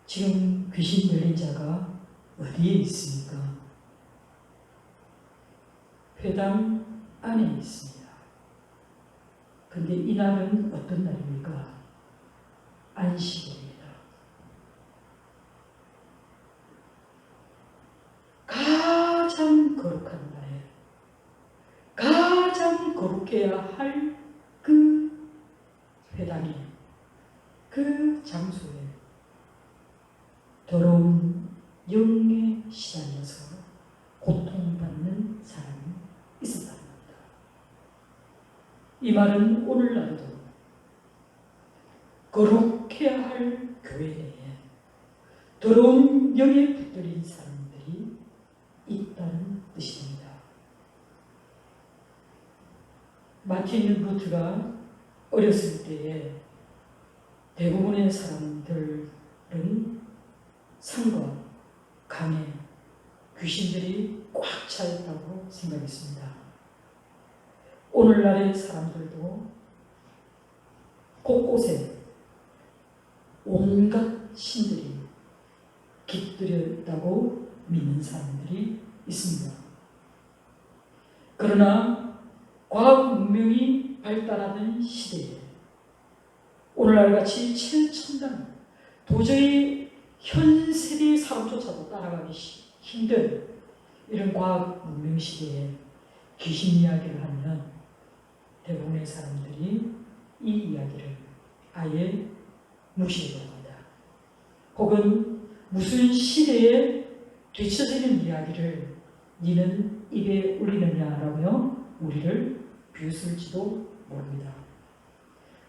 지금 귀신 들린 자가 어디에 있습니까? 회당 안에 있습니다. 근데 이날은 어떤 날입니까? 안식일입니다. 가장 거룩한 날에 가장 거룩해야 할 그 회당에, 그 장소에 더러운 영에 시달려서 고통받는 사람이 있었다는 겁니다. 이 말은 오늘날에도 거룩해야 할 교회 내에 더러운 영에 붙들린 사람들이 있다는 뜻입니다. 마틴 루트가 어렸을 때에 대부분의 사람들은 산과 강에 귀신들이 꽉 차 있다고 생각했습니다. 오늘날의 사람들도 곳곳에 온갖 신들이 깃들여 있다고 믿는 사람들이 있습니다. 그러나 과학 문명이 발달하던 시대에 오늘날같이 최첨단, 도저히 현 세대의 사람조차도 따라가기 힘든 이런 과학 문명 시대에 귀신 이야기를 하면 대부분의 사람들이 이 이야기를 아예 무시하려고 합니다. 혹은 무슨 시대에 뒤처지는 이야기를 니는 입에 올리느냐라며 우리를 비웃을지도 모릅니다.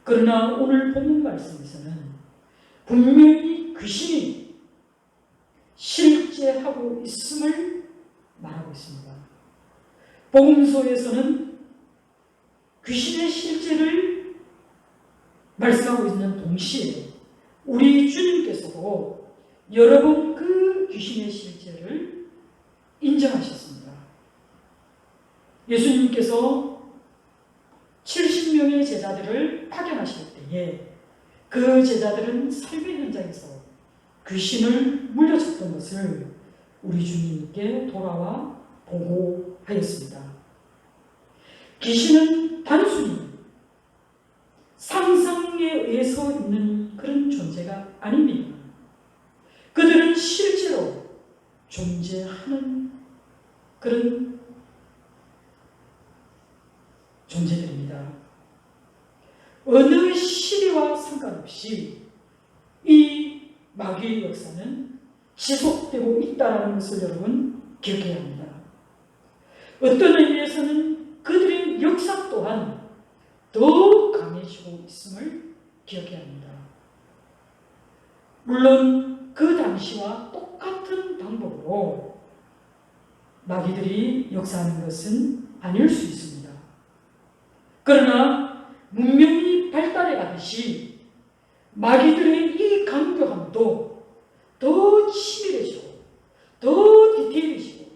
그러나 오늘 본문 말씀에서는 분명히 귀신이 실제하고 있음을 말하고 있습니다. 복음서에서는 귀신의 실제를 말씀하고 있는 동시에 우리 주님께서도 여러 번 그 귀신의 실제를 인정하셨습니다. 예수님께서 70명의 제자들을 파견하실 때에 그 제자들은 삶의 현장에서 귀신을 물려쳤던 것을 우리 주님께 돌아와 보고하였습니다. 귀신은 단순히 상상에 의해서 있는 그런 존재가 아닙니다. 그들은 실제로 존재하는 그런 존재들입니다. 어느 시대와 상관없이 이 마귀의 역사는 지속되고 있다는 것을 여러분 기억해야 합니다. 어떤 의미에서는 그들의 역사 또한 더 강해지고 있음을 기억해야 합니다. 물론 그 당시와 똑같은 방법으로 마귀들이 역사하는 것은 아닐 수 있습니다. 그러나 문명이 발달해 가듯이 마귀들의 이 강교함도 더 치밀해지고 더 디테일해지고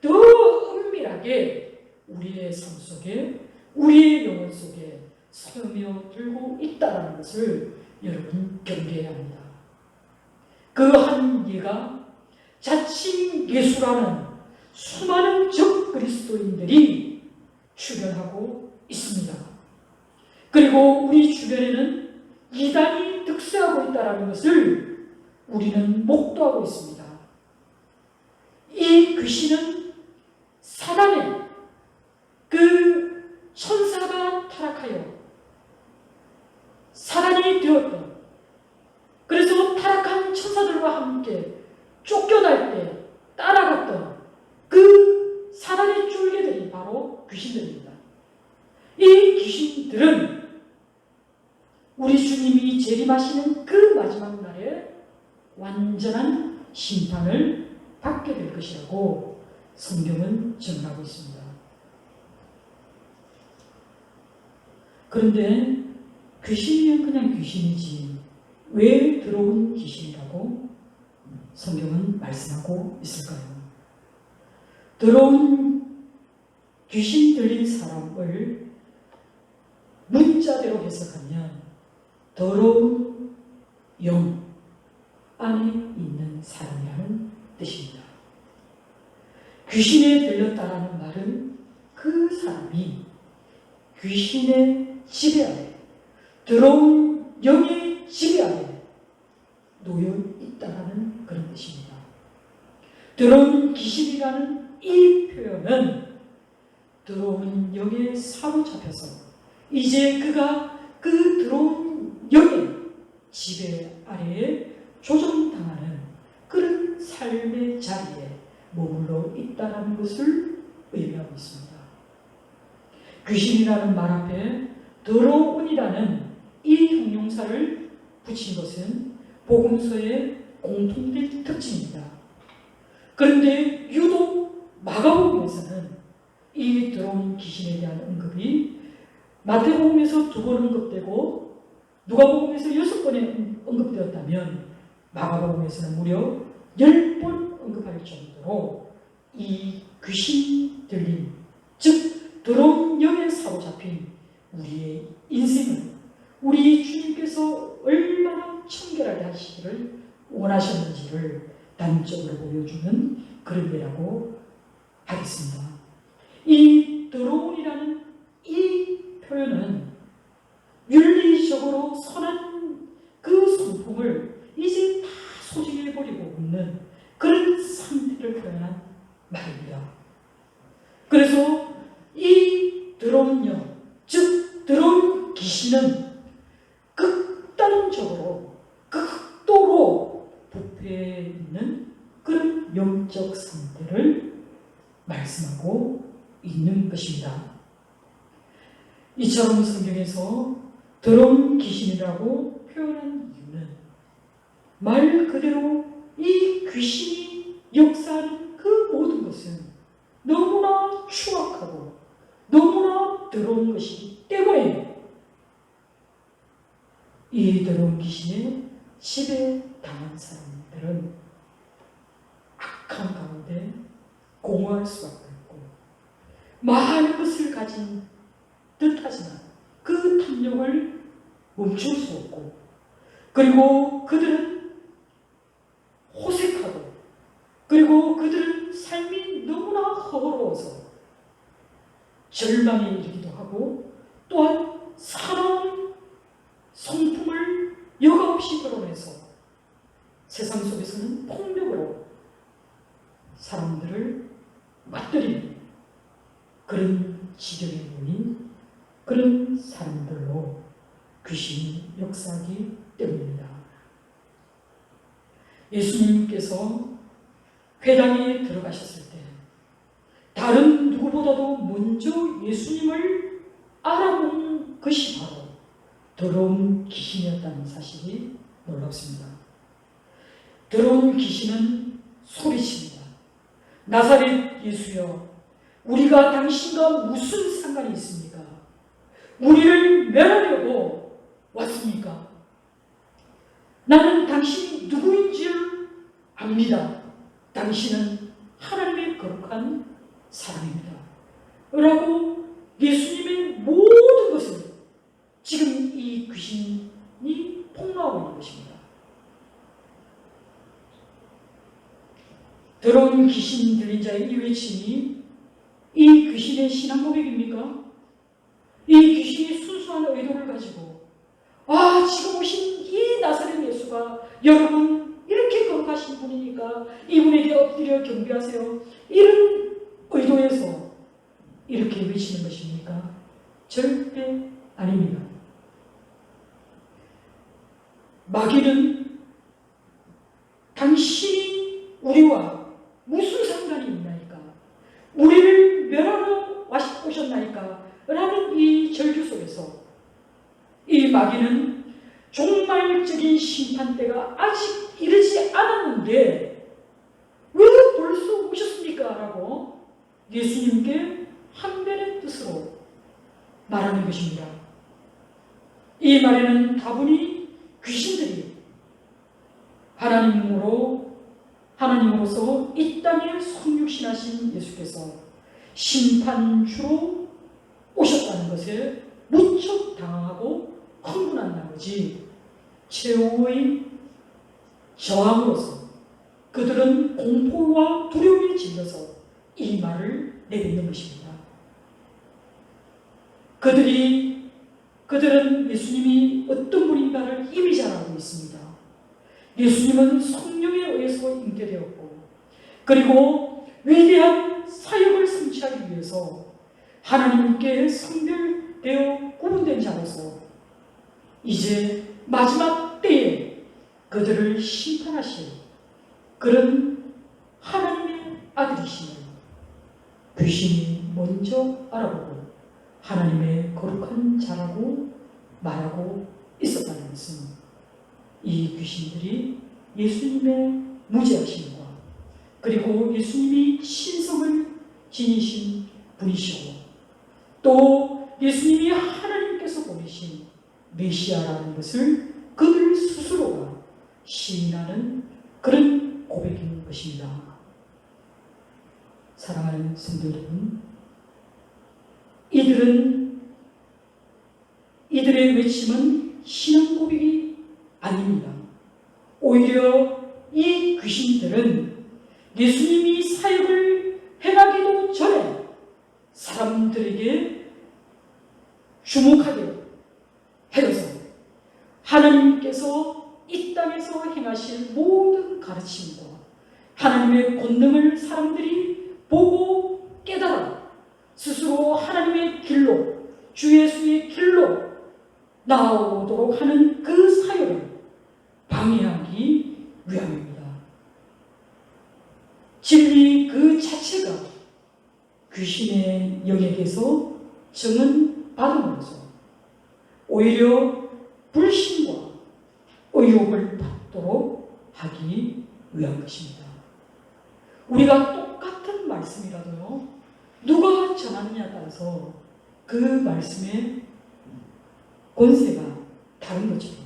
더 은밀하게 우리의 삶 속에 우리의 영혼 속에 스며들고 있다는 것을 여러분 경계해야 합니다. 그 한 예가 자칭 예수라는 수많은 적 그리스도인들이 출현하고 있습니다. 그리고 우리 주변에는 이단이 득세하고 있다는 것을 우리는 목도하고 있습니다. 이 귀신은 사단의 그 천사가 타락하여 사단이 되었던, 그래서 타락한 천사들과 함께 쫓겨날 때 따라갔던 그 사단의 쫄개들이 바로 귀신들입니다. 이 귀신들은 우리 주님이 재림하시는 그 마지막 날에 완전한 심판을 받게 될 것이라고 성경은 증언하고 있습니다. 그런데 귀신이면 그냥 귀신이지 왜 들어온 귀신이라고 성경은 말씀하고 있을까요? 들어온 귀신 들린 사람을 문자대로 해석하면 더러운 영 안에 있는 사람이라는 뜻입니다. 귀신에 들렸다라는 말은 그 사람이 귀신의 지배 아래, 더러운 영의 지배 아래 놓여 있다라는 그런 뜻입니다. 더러운 귀신이라는 이 표현은 더러운 영에 사로잡혀서 이제 그가 그 더러운 영의 지배 아래에 조종당하는 그런 삶의 자리에 머물러 있다는 것을 의미하고 있습니다. 귀신이라는 말 앞에 더러운이라는 이 형용사를 붙인 것은 복음서의 공통된 특징입니다. 그런데 유독 마가복음에서는 이 더러운 귀신에 대한 언급이 마태복음에서 2번 언급되고 누가복음에서 6번에 언급되었다면 마가복음에서는 무려 10번 언급할 정도로 이 귀신 들림, 즉 더러운 영에 사로잡힌 우리의 인생을 우리 주님께서 얼마나 청결하게 하시기를 원하셨는지를 단적으로 보여주는 그런 예라고 하겠습니다. 이 더러운이라는 이 표현은 윤리적으로 선한 그 성품을 이제 다 소진해버리고 없는 그런 상태를 표현한 말입니다. 그래서 이 더러운 영, 즉 더러운 귀신은 극단적으로 극도로 부패해 있는 그런 영적 상태를 말씀하고 있는 것입니다. 이처럼 성경에서 더러운 귀신이라고 표현한 이유는 말 그대로 이 귀신이 역사하는 그 모든 것은 너무나 추악하고 너무나 더러운 것이기 때문에 이 더러운 귀신에 지배당한 사람들은 악한 가운데 공허할 수밖에 없고 많은 것을 가진 듯하지만 그 탐욕을 멈출 수 없고 그리고 그들은 호색하고 그리고 그들은 삶이 너무나 허허로워서 절망에 이르기도 하고 또한 사나운 성품을 여과없이 드러내서 세상 속에서는 폭력으로 사람들을 맞들이는 그런 지경에 놓인 그런 사람들로 귀신이 역사하기 때문입니다. 예수님께서 회당에 들어가셨을 때 다른 누구보다도 먼저 예수님을 알아본 것이 바로 더러운 귀신이었다는 사실이 놀랍습니다. 더러운 귀신은 소리칩니다. 나사렛 예수여, 우리가 당신과 무슨 상관이 있습니까? 우리를 멸하려고 왔습니까? 나는 당신이 누구인 줄 압니다. 당신은 하나님의 거룩한 사람입니다. 라고 예수님의 모든 것을 지금 이 귀신이 폭로하고 있는 것입니다. 더러운 귀신 들린 자의 이 외침이 이 귀신의 신앙 고백입니까? 이 귀신이 순수한 의도를 가지고 지금 오신 이 나사렛 예수가 여러분 이렇게 거룩하신 분이니까 이분에게 엎드려 경배하세요. 이런 의도에서 이렇게 외치는 것입니까? 절대 아닙니다. 마귀는 당신이 우리와 무슨 상관이 있나이까? 우리를 멸하러 오셨나이까? 라는 이 절규 속에서 이 마귀는 종말적인 심판 때가 아직 이르지 않았는데 왜 벌써 오셨습니까? 라고 예수님께 한변의 뜻으로 말하는 것입니다. 이 말에는 다분히 귀신들이 하나님으로서 이 땅에 성육신하신 예수께서 심판주로 오셨다는 것에 무척 당황하고 흥분한 나머지 최후의 저항으로서 그들은 공포와 두려움에 질려서 이 말을 내뱉는 것입니다. 그들은 예수님이 어떤 분인가를 이미 잘 알고 있습니다. 예수님은 성령에 의해서 잉태되었고 그리고 위대한 사역을 성취하기 위해서 하나님께 성별되어 구분된 자로서 이제 마지막 때에 그들을 심판하실 그런 하나님의 아들이심을 귀신이 먼저 알아보고 하나님의 거룩한 자라고 말하고 있었다는 것은 이 귀신들이 예수님의 무죄하심과 그리고 예수님이 신성을 지니신 분이시고 또 예수님이 하나님 메시아라는 것을 그들 스스로가 시인하는 그런 고백인 것입니다. 사랑하는 성도 여러분, 이들의 외침은 신앙 고백이 아닙니다. 오히려 이 귀신들은 예수님이 사역을 행하기도 전에 사람들에게 주목하게 하여서 하나님께서 이 땅에서 행하실 모든 가르침과 하나님의 권능을 사람들이 보고 깨달아 스스로 하나님의 길로, 주 예수의 길로 나아오도록 하는 그 사역을 방해하기 위함입니다. 진리 그 자체가 귀신의 영역에서 정은받음으로써 오히려 불신과 의욕을 받도록 하기 위한 것입니다. 우리가 똑같은 말씀이라도요, 누가 전하느냐에 따라서 그 말씀의 권세가 다른 것처럼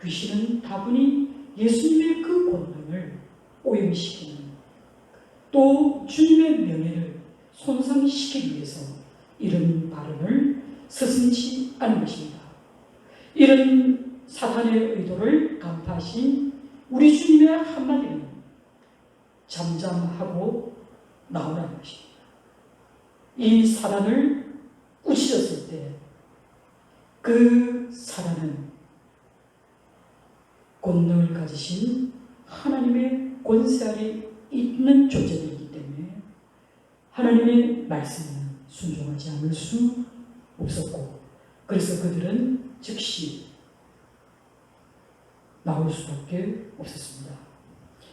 귀신은 다분히 예수님의 그 권능을 오염시키는, 또 주님의 명예를 손상시키기 위해서 이런 발언을 서슴지 않은 것입니다. 이런 사탄의 의도를 간파하신 우리 주님의 한마디는 잠잠하고 나오라는 것입니다. 이 사단을 꾸짖었을 때 그 사단은 권능을 가지신 하나님의 권세 아래 있는 존재이기 때문에 하나님의 말씀에는 순종하지 않을 수 없었고, 그래서 그들은 즉시 나올 수밖에 없었습니다.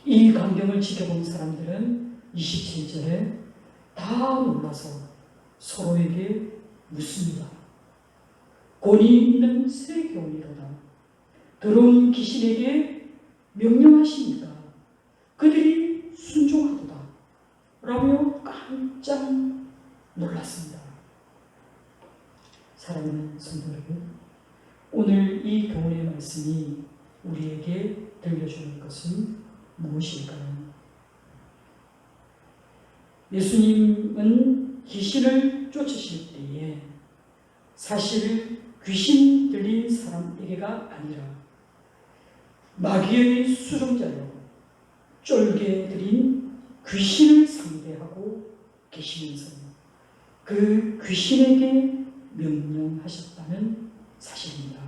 이 광경을 지켜본 사람들은 27절에 다 놀라서 서로에게 묻습니다. 권위 있는 세교훈이로다. 더러운 귀신에게 명령하시니까 그들이 순종하도다. 라며 깜짝 놀랐습니다. 사랑하는 성도 여러분, 오늘 이 교훈의 말씀이 우리에게 들려주는 것은 무엇일까요? 예수님은 귀신을 쫓으실 때에 사실 귀신 들린 사람에게가 아니라 마귀의 수종자요 쫄게 들인 귀신을 상대하고 계시면서 그 귀신에게 명령하셨다는 사실입니다.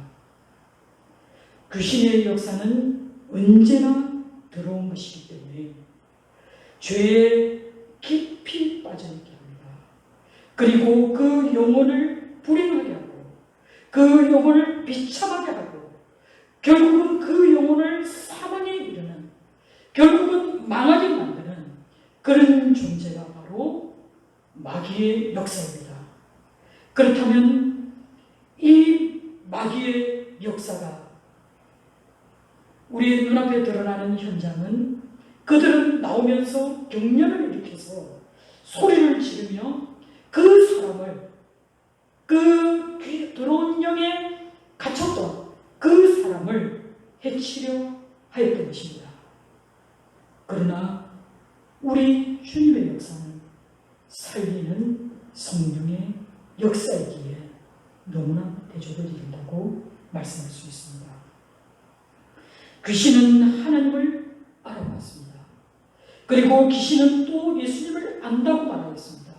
귀신의 역사는 언제나 더러운 것이기 때문에 죄에 깊이 빠져있게 합니다. 그리고 그 영혼을 불행하게 하고 그 영혼을 비참하게 하고 결국은 그 영혼을 사망에 이르는, 결국은 망하게 만드는 그런 존재가 바로 마귀의 역사입니다. 그렇다면 이 마귀의 역사가 우리의 눈앞에 드러나는 현장은 그들은 나오면서 경련을 일으켜서 소리를 지르며 그 사람을, 그 더러운 영에 갇혔던 그 사람을 해치려 하였던 것입니다. 그러나 우리 주님의 역사는 살리는 성령의 역사이기에 너무나 대조를 이룬다고 말씀할 수 있습니다. 귀신은 하나님을 알아봤습니다. 그리고 귀신은 또 예수님을 안다고 말하였습니다.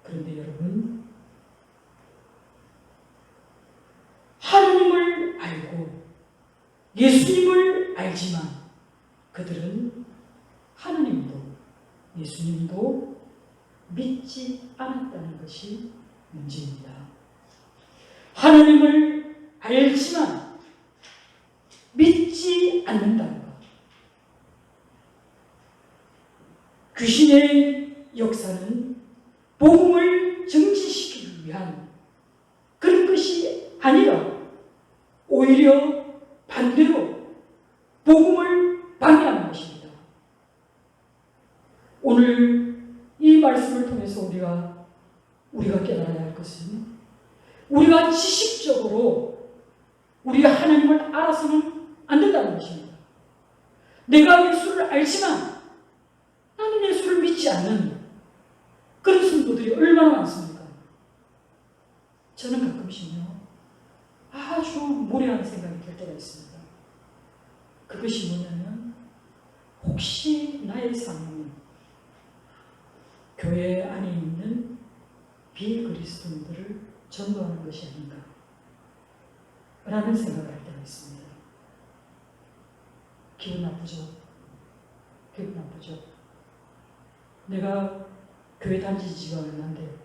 그런데 여러분, 하나님을 알고 예수님을 알지만 그들은 하나님도 예수님도 믿지 않았다는 것이 문제입니다. 하나님을 알지만 믿지 않는다는 것. 귀신의 역사는 복음을 정지시키기 위한 그런 것이 아니라 오히려 반대로 복음을 방해하는 것입니다. 오늘 이 말씀을 통해서 우리가 깨달아야 할 것은 우리가 지식적으로 우리가 하나님을 알아서는 안 된다는 것입니다. 내가 예수를 알지만 나는 예수를 믿지 않는 그런 성도들이 얼마나 많습니까? 저는 가끔씩요, 아주 무례한 생각이 들 때가 있습니다. 그것이 뭐냐면, 혹시 나의 삶은 교회 안에 있는 비그리스도인들을 전도하는 것이 아닌가 라는 생각을 할 때가 있습니다. 기분 나쁘죠? 기분 나쁘죠? 내가 교회 다닌 지가 얼마인데,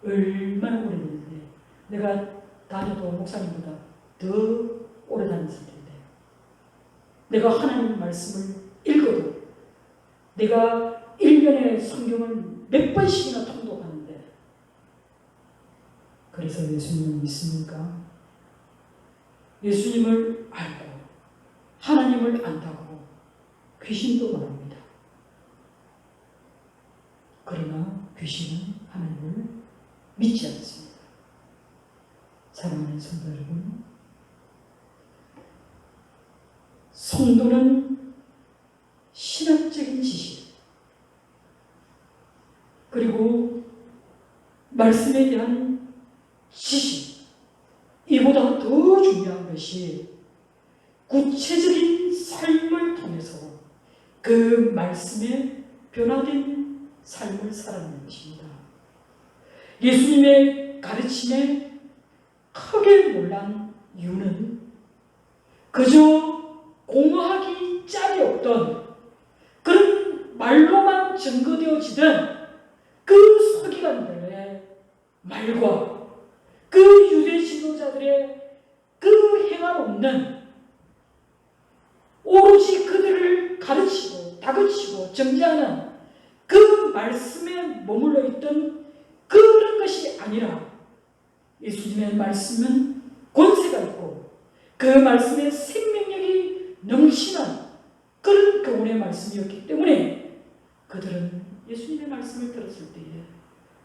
얼마나 오래됐는데, 내가 다녀도 목사님보다 더 오래 다닌 상태인데, 내가 하나님 말씀을 읽어도, 내가 1년에 성경을 몇 번씩이나 통독하는데, 그래서 예수님을 믿습니까? 예수님을 알고 하나님을 안다고 귀신도 말합니다. 그러나 귀신은 하나님을 믿지 않습니다. 사랑하는 성도 여러분, 성도는 신학적인 지식, 그리고 말씀에 대한 지식, 이보다 더 중요한 것이 구체적인 삶을 통해서 그 말씀에 변화된 삶을 살아가는 것입니다. 예수님의 가르침에 크게 놀란 이유는 그저 공허하기 짝이 없던 그런 말로만 증거되어지던 그 서기관들의 말과 그 유대 지도자들의 그 행함 없는, 오로지 그들을 가르치고 다그치고 정죄하는 그 말씀에 머물러 있던 그런 것이 아니라, 예수님의 말씀은 권세가 있고 그 말씀에 생명력이 넘치는 그런 교훈의 말씀이었기 때문에 그들은 예수님의 말씀을 들었을 때에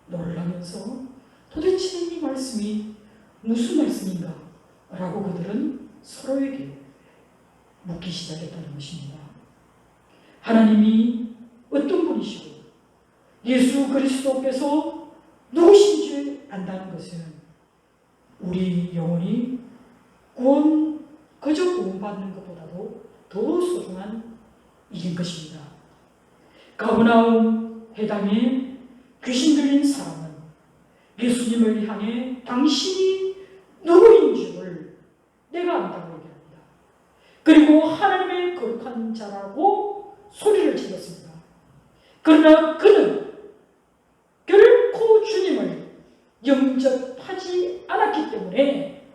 놀라면서 도대체 이 말씀이 무슨 말씀인가? 라고 그들은 서로에게 묻기 시작했다는 것입니다. 하나님이 어떤 분이시고 예수 그리스도께서 누구신지 안다는 것은 우리 영혼이 그저 구원받는 것보다도 더 소중한 일인 것입니다. 가버나움 해당에 귀신 들린 사람은 예수님을 향해 당신이 누구인 줄 내가 안다고 얘기합니다. 그리고 하나님의 거룩한 자라고 소리를 질렀습니다. 그러나 그는 결코 주님을 영접하지 않았기 때문에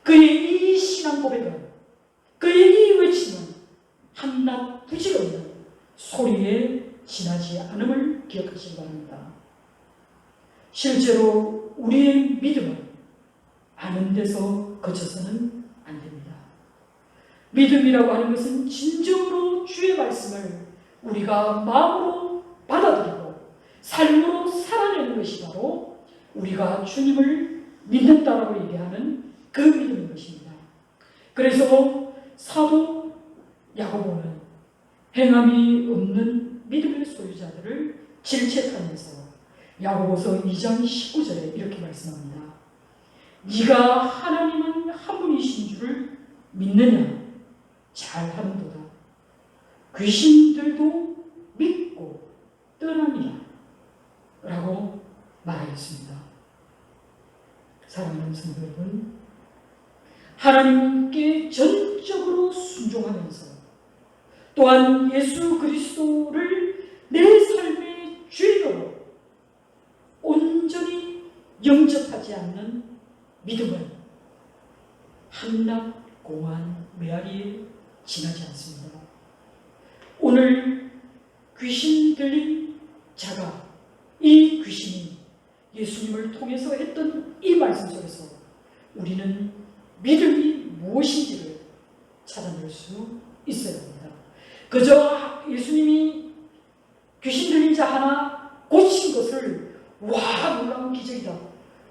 그의 이 신앙 고백은, 그의 이 외침은 한낱 부질없는 소리에 지나지 않음을 기억하시기 바랍니다. 실제로 우리의 믿음은 아는 데서 그쳐서는 안 됩니다. 믿음이라고 하는 것은 진정으로 주의 말씀을 우리가 마음으로 받아들이고 삶으로 살아내는 것이 바로 우리가 주님을 믿는다라고 얘기하는 그 믿음인 것입니다. 그래서 사도 야고보는 행함이 없는 믿음의 소유자들을 질책하면서 야고보서 2장 19절에 이렇게 말씀합니다. 네가 하나님은 한 분이신 줄을 믿느냐? 잘하는도다. 귀신들도 믿고 떠나니라 라고 말하였습니다. 사랑하는 성도 여러분, 하나님께 전적으로 순종하면서 또한 예수 그리스도를 내 삶의 주인으로 온전히 영접하지 않는 믿음은 한낱 공한 메아리에 지나지 않습니다. 오늘 귀신 들린 자가, 이 귀신이 예수님을 통해서 했던 이 말씀 속에서 우리는 믿음이 무엇인지를 찾아낼 수 있어야 합니다. 그저 예수님이 귀신 들린 자 하나 고친 것을 와 놀라운 기적이다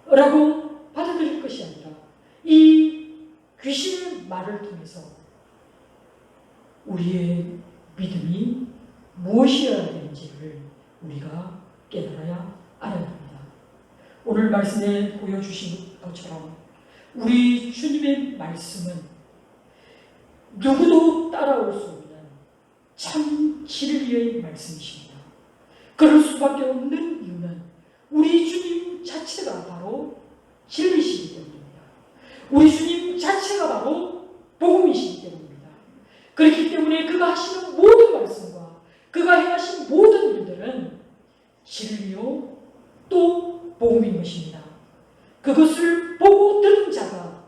라고 받아들일 것이 아니라 이 귀신의 말을 통해서 우리의 믿음이 무엇이어야 되는지를 우리가 깨달아야 알아야 합니다. 오늘 말씀에 보여주신 것처럼 우리 주님의 말씀은 누구도 따라올 수 없는 참 진리의 말씀이십니다. 그럴 수밖에 없는 이유는 우리 주님 자체가 바로 진리시기 때문입니다. 우리 주님 자체가 바로 복음이시기 때문입니다. 그렇기 때문에 그가 하시는 모든 말씀과 그가 행하신 모든 일들은 진리요 또 복음인 것입니다. 그것을 보고 들은 자가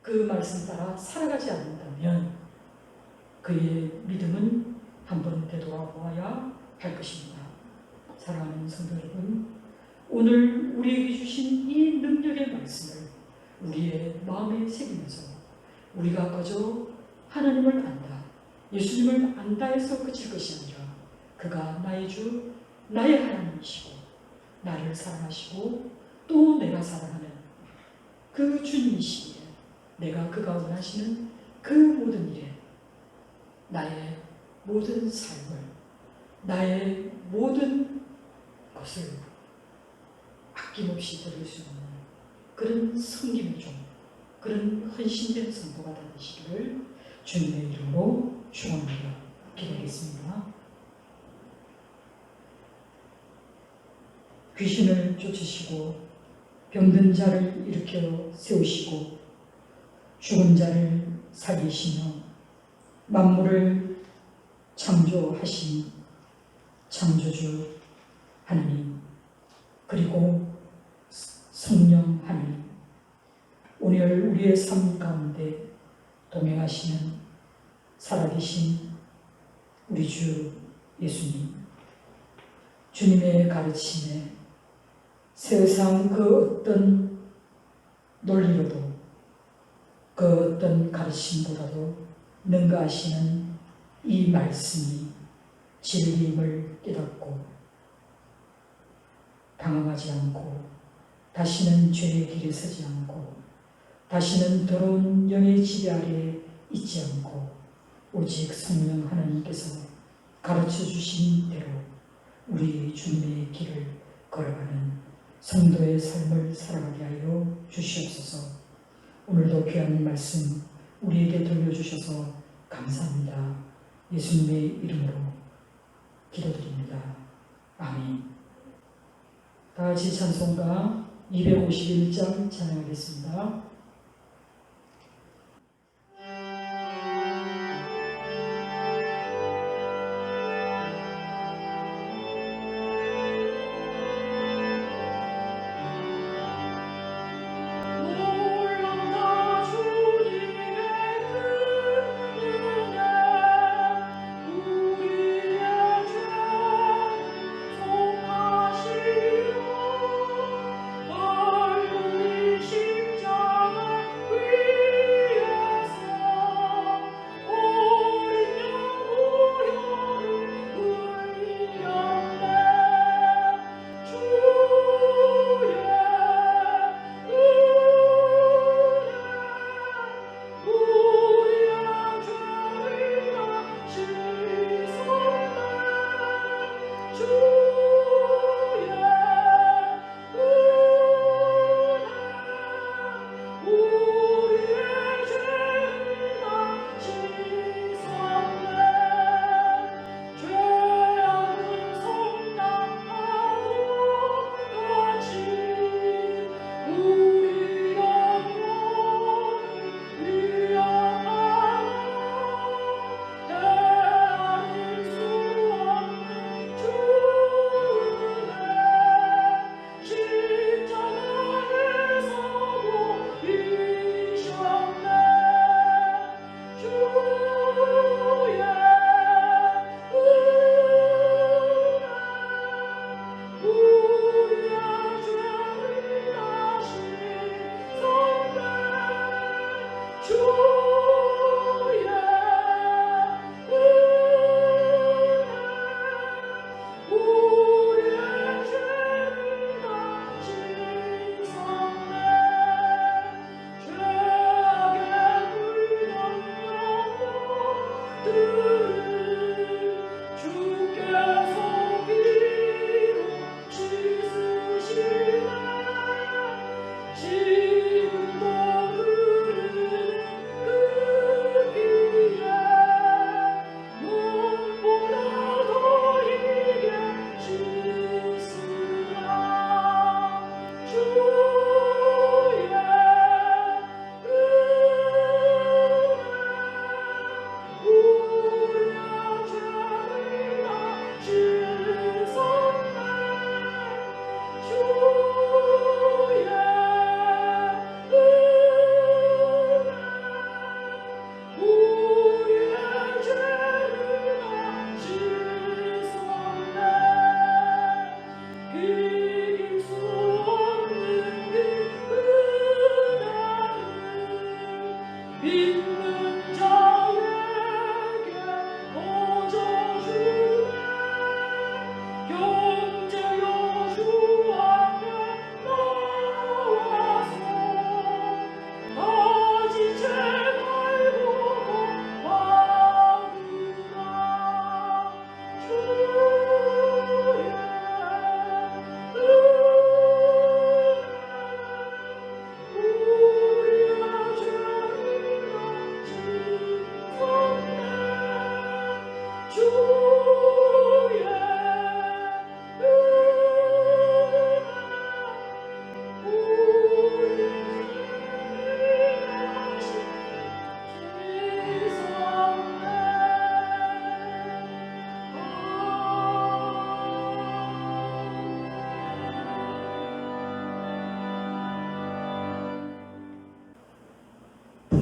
그 말씀 따라 살아가지 않는다면 그의 믿음은 한번 되돌아보아야 할 것입니다. 사랑하는 성도 여러분, 오늘 우리에게 주신 이 능력의 말씀을 우리의 마음에 새기면서 우리가 그저 하나님을 안다, 예수님을 안다 해서 그칠 것이 아니라 그가 나의 주, 나의 하나님이시고 나를 사랑하시고 또 내가 사랑하는 그 주님이시기에 내가 그가 원하시는 그 모든 일에 나의 모든 삶을, 나의 모든 것을 아낌없이 드릴 수 있는 그런 섬김의 종, 그런 헌신된 성도가 되시기를 주님의 이름으로 축원합니다. 기도하겠습니다. 귀신을 쫓으시고 병든 자를 일으켜 세우시고 죽은 자를 살리시며 만물을 창조하신 창조주 하나님, 그리고 성령 하나님, 오늘 우리의 삶 가운데 동행하시는 살아계신 우리 주 예수님, 주님의 가르침에 세상 그 어떤 논리로도 그 어떤 가르침보다도 능가하시는 이 말씀이 진리임을 깨닫고 당황하지 않고 다시는 죄의 길에 서지 않고 다시는 더러운 영의 지배 아래에 있지 않고 오직 성령 하나님께서 가르쳐 주신 대로 우리 주님의 길을 걸어가는 성도의 삶을 살아가게 하여 주시옵소서. 오늘도 귀한 말씀 우리에게 들려주셔서 감사합니다. 예수님의 이름으로 기도드립니다. 아멘. 다 같이 찬송가 251장 찬양하겠습니다. 십자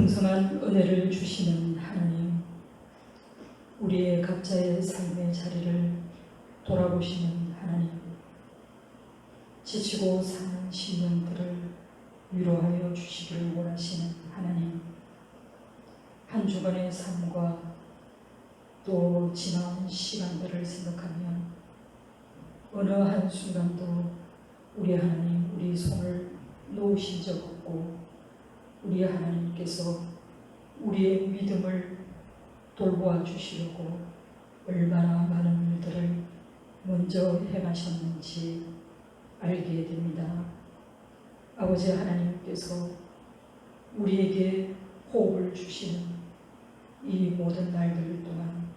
풍성한 은혜를 주시는 하나님, 우리의 각자의 삶의 자리를 돌아보시는 하나님, 지치고 사는 심령들을 위로하여 주시기를 원하시는 하나님, 한 주간의 삶과 또 지나온 시간들을 생각하면 어느 한순간도 우리 하나님, 우리 손을 놓으신 적 없고 우리 하나님께서 우리의 믿음을 돌보아 주시려고 얼마나 많은 일들을 먼저 행하셨는지 알게 됩니다. 아버지 하나님께서 우리에게 호흡을 주시는 이 모든 날들 동안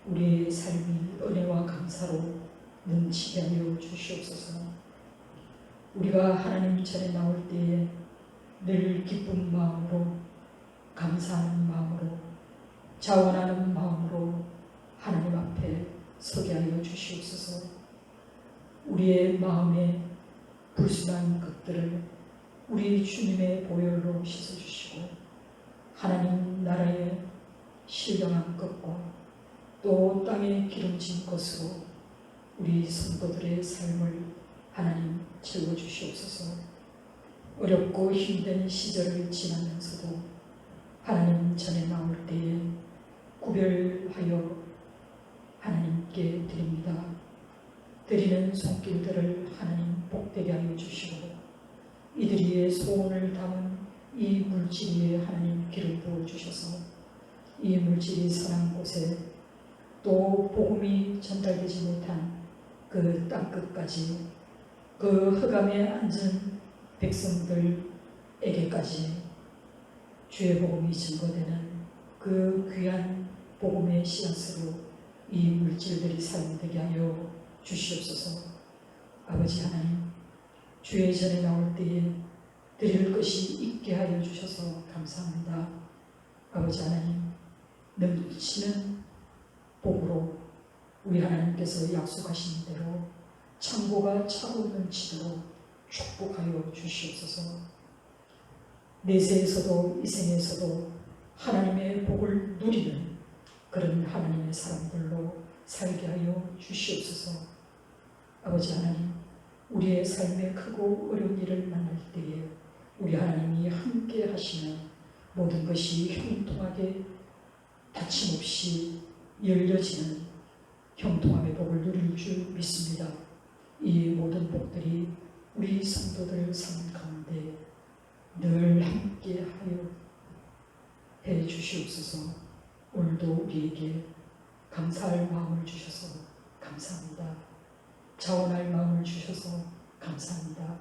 우리의 삶이 은혜와 감사로 넘치게 하여 주시옵소서. 우리가 하나님 전에 나올 때에 늘 기쁜 마음으로, 감사하는 마음으로, 자원하는 마음으로 하나님 앞에 서게 하여 주시옵소서. 우리의 마음에 불순한 것들을 우리 주님의 보혈로 씻어주시고 하나님 나라의 신령한 것과 또 땅에 기름진 것으로 우리 성도들의 삶을 하나님 채워주시옵소서. 어렵고 힘든 시절을 지나면서도 하나님 전에 나올 때에 구별하여 하나님께 드립니다. 드리는 손길들을 하나님 복되게 하여 주시고 이들이의 소원을 담은 이 물질 위에 하나님 기름 부어 주셔서 이 물질이 선한 곳에 또 복음이 전달되지 못한 그 땅끝까지 그 흑암에 앉은 백성들에게까지 주의 복음이 증거되는 그 귀한 복음의 씨앗으로 이 물질들이 사용되게 하여 주시옵소서. 아버지 하나님, 주의 전에 나올 때에 드릴 것이 있게 하여 주셔서 감사합니다. 아버지 하나님, 넘치는 복으로 우리 하나님께서 약속하신 대로 창고가 차고 넘치도록 축복하여 주시옵소서. 내세에서도 이생에서도 하나님의 복을 누리는 그런 하나님의 사람들로 살게 하여 주시옵소서. 아버지 하나님, 우리의 삶에 크고 어려운 일을 만날 때에 우리 하나님이 함께 하시는 모든 것이 형통하게 다침 없이 열려지는 형통함의 복을 누릴 줄 믿습니다. 이 모든 복들이 우리 성도들 삶 가운데 늘 함께 하여 해 주시옵소서. 오늘도 우리에게 감사할 마음을 주셔서 감사합니다. 자원할 마음을 주셔서 감사합니다.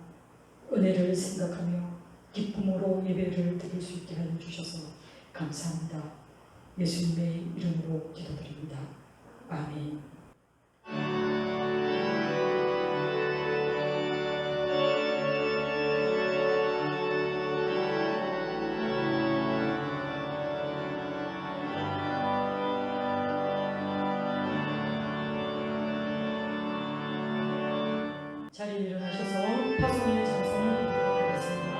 은혜를 생각하며 기쁨으로 예배를 드릴 수 있게 하여 주셔서 감사합니다. 예수님의 이름으로 기도드립니다. 아멘. 자리에 일어나셔서 파송의 장성을 드리도록 하겠습니다.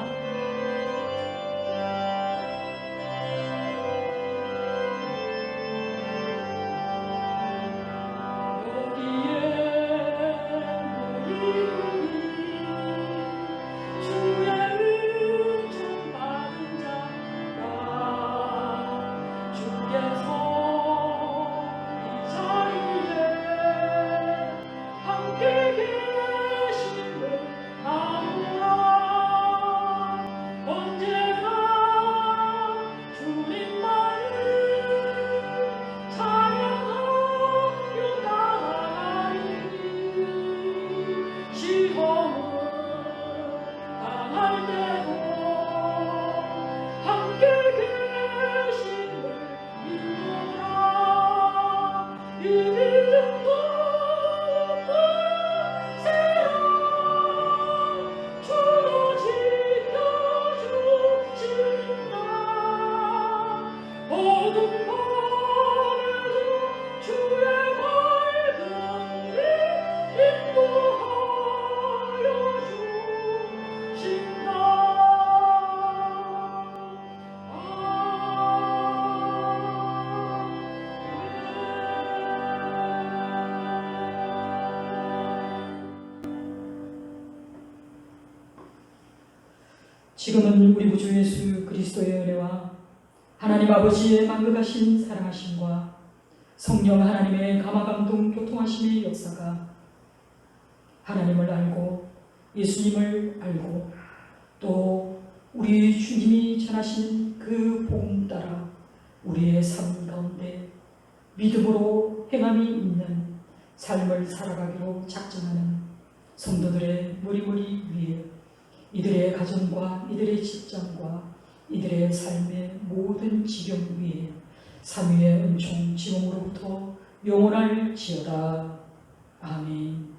지금은 우리 구주 예수 그리스도의 은혜와 하나님 아버지의 만극하신 사랑하심과 성령 하나님의 감화감동 교통하심의 역사가 하나님을 알고 예수님을 알고 또 우리 주님이 전하신 그 복음 따라 우리의 삶 가운데 믿음으로 행함이 있는 삶을 살아가기로 작정하는 성도들의 머리머리 위에 이들의 가정과 이들의 직장과 이들의 삶의 모든 지경 위에 삼위의 은총 지금으로부터 영원할지어다. 아멘.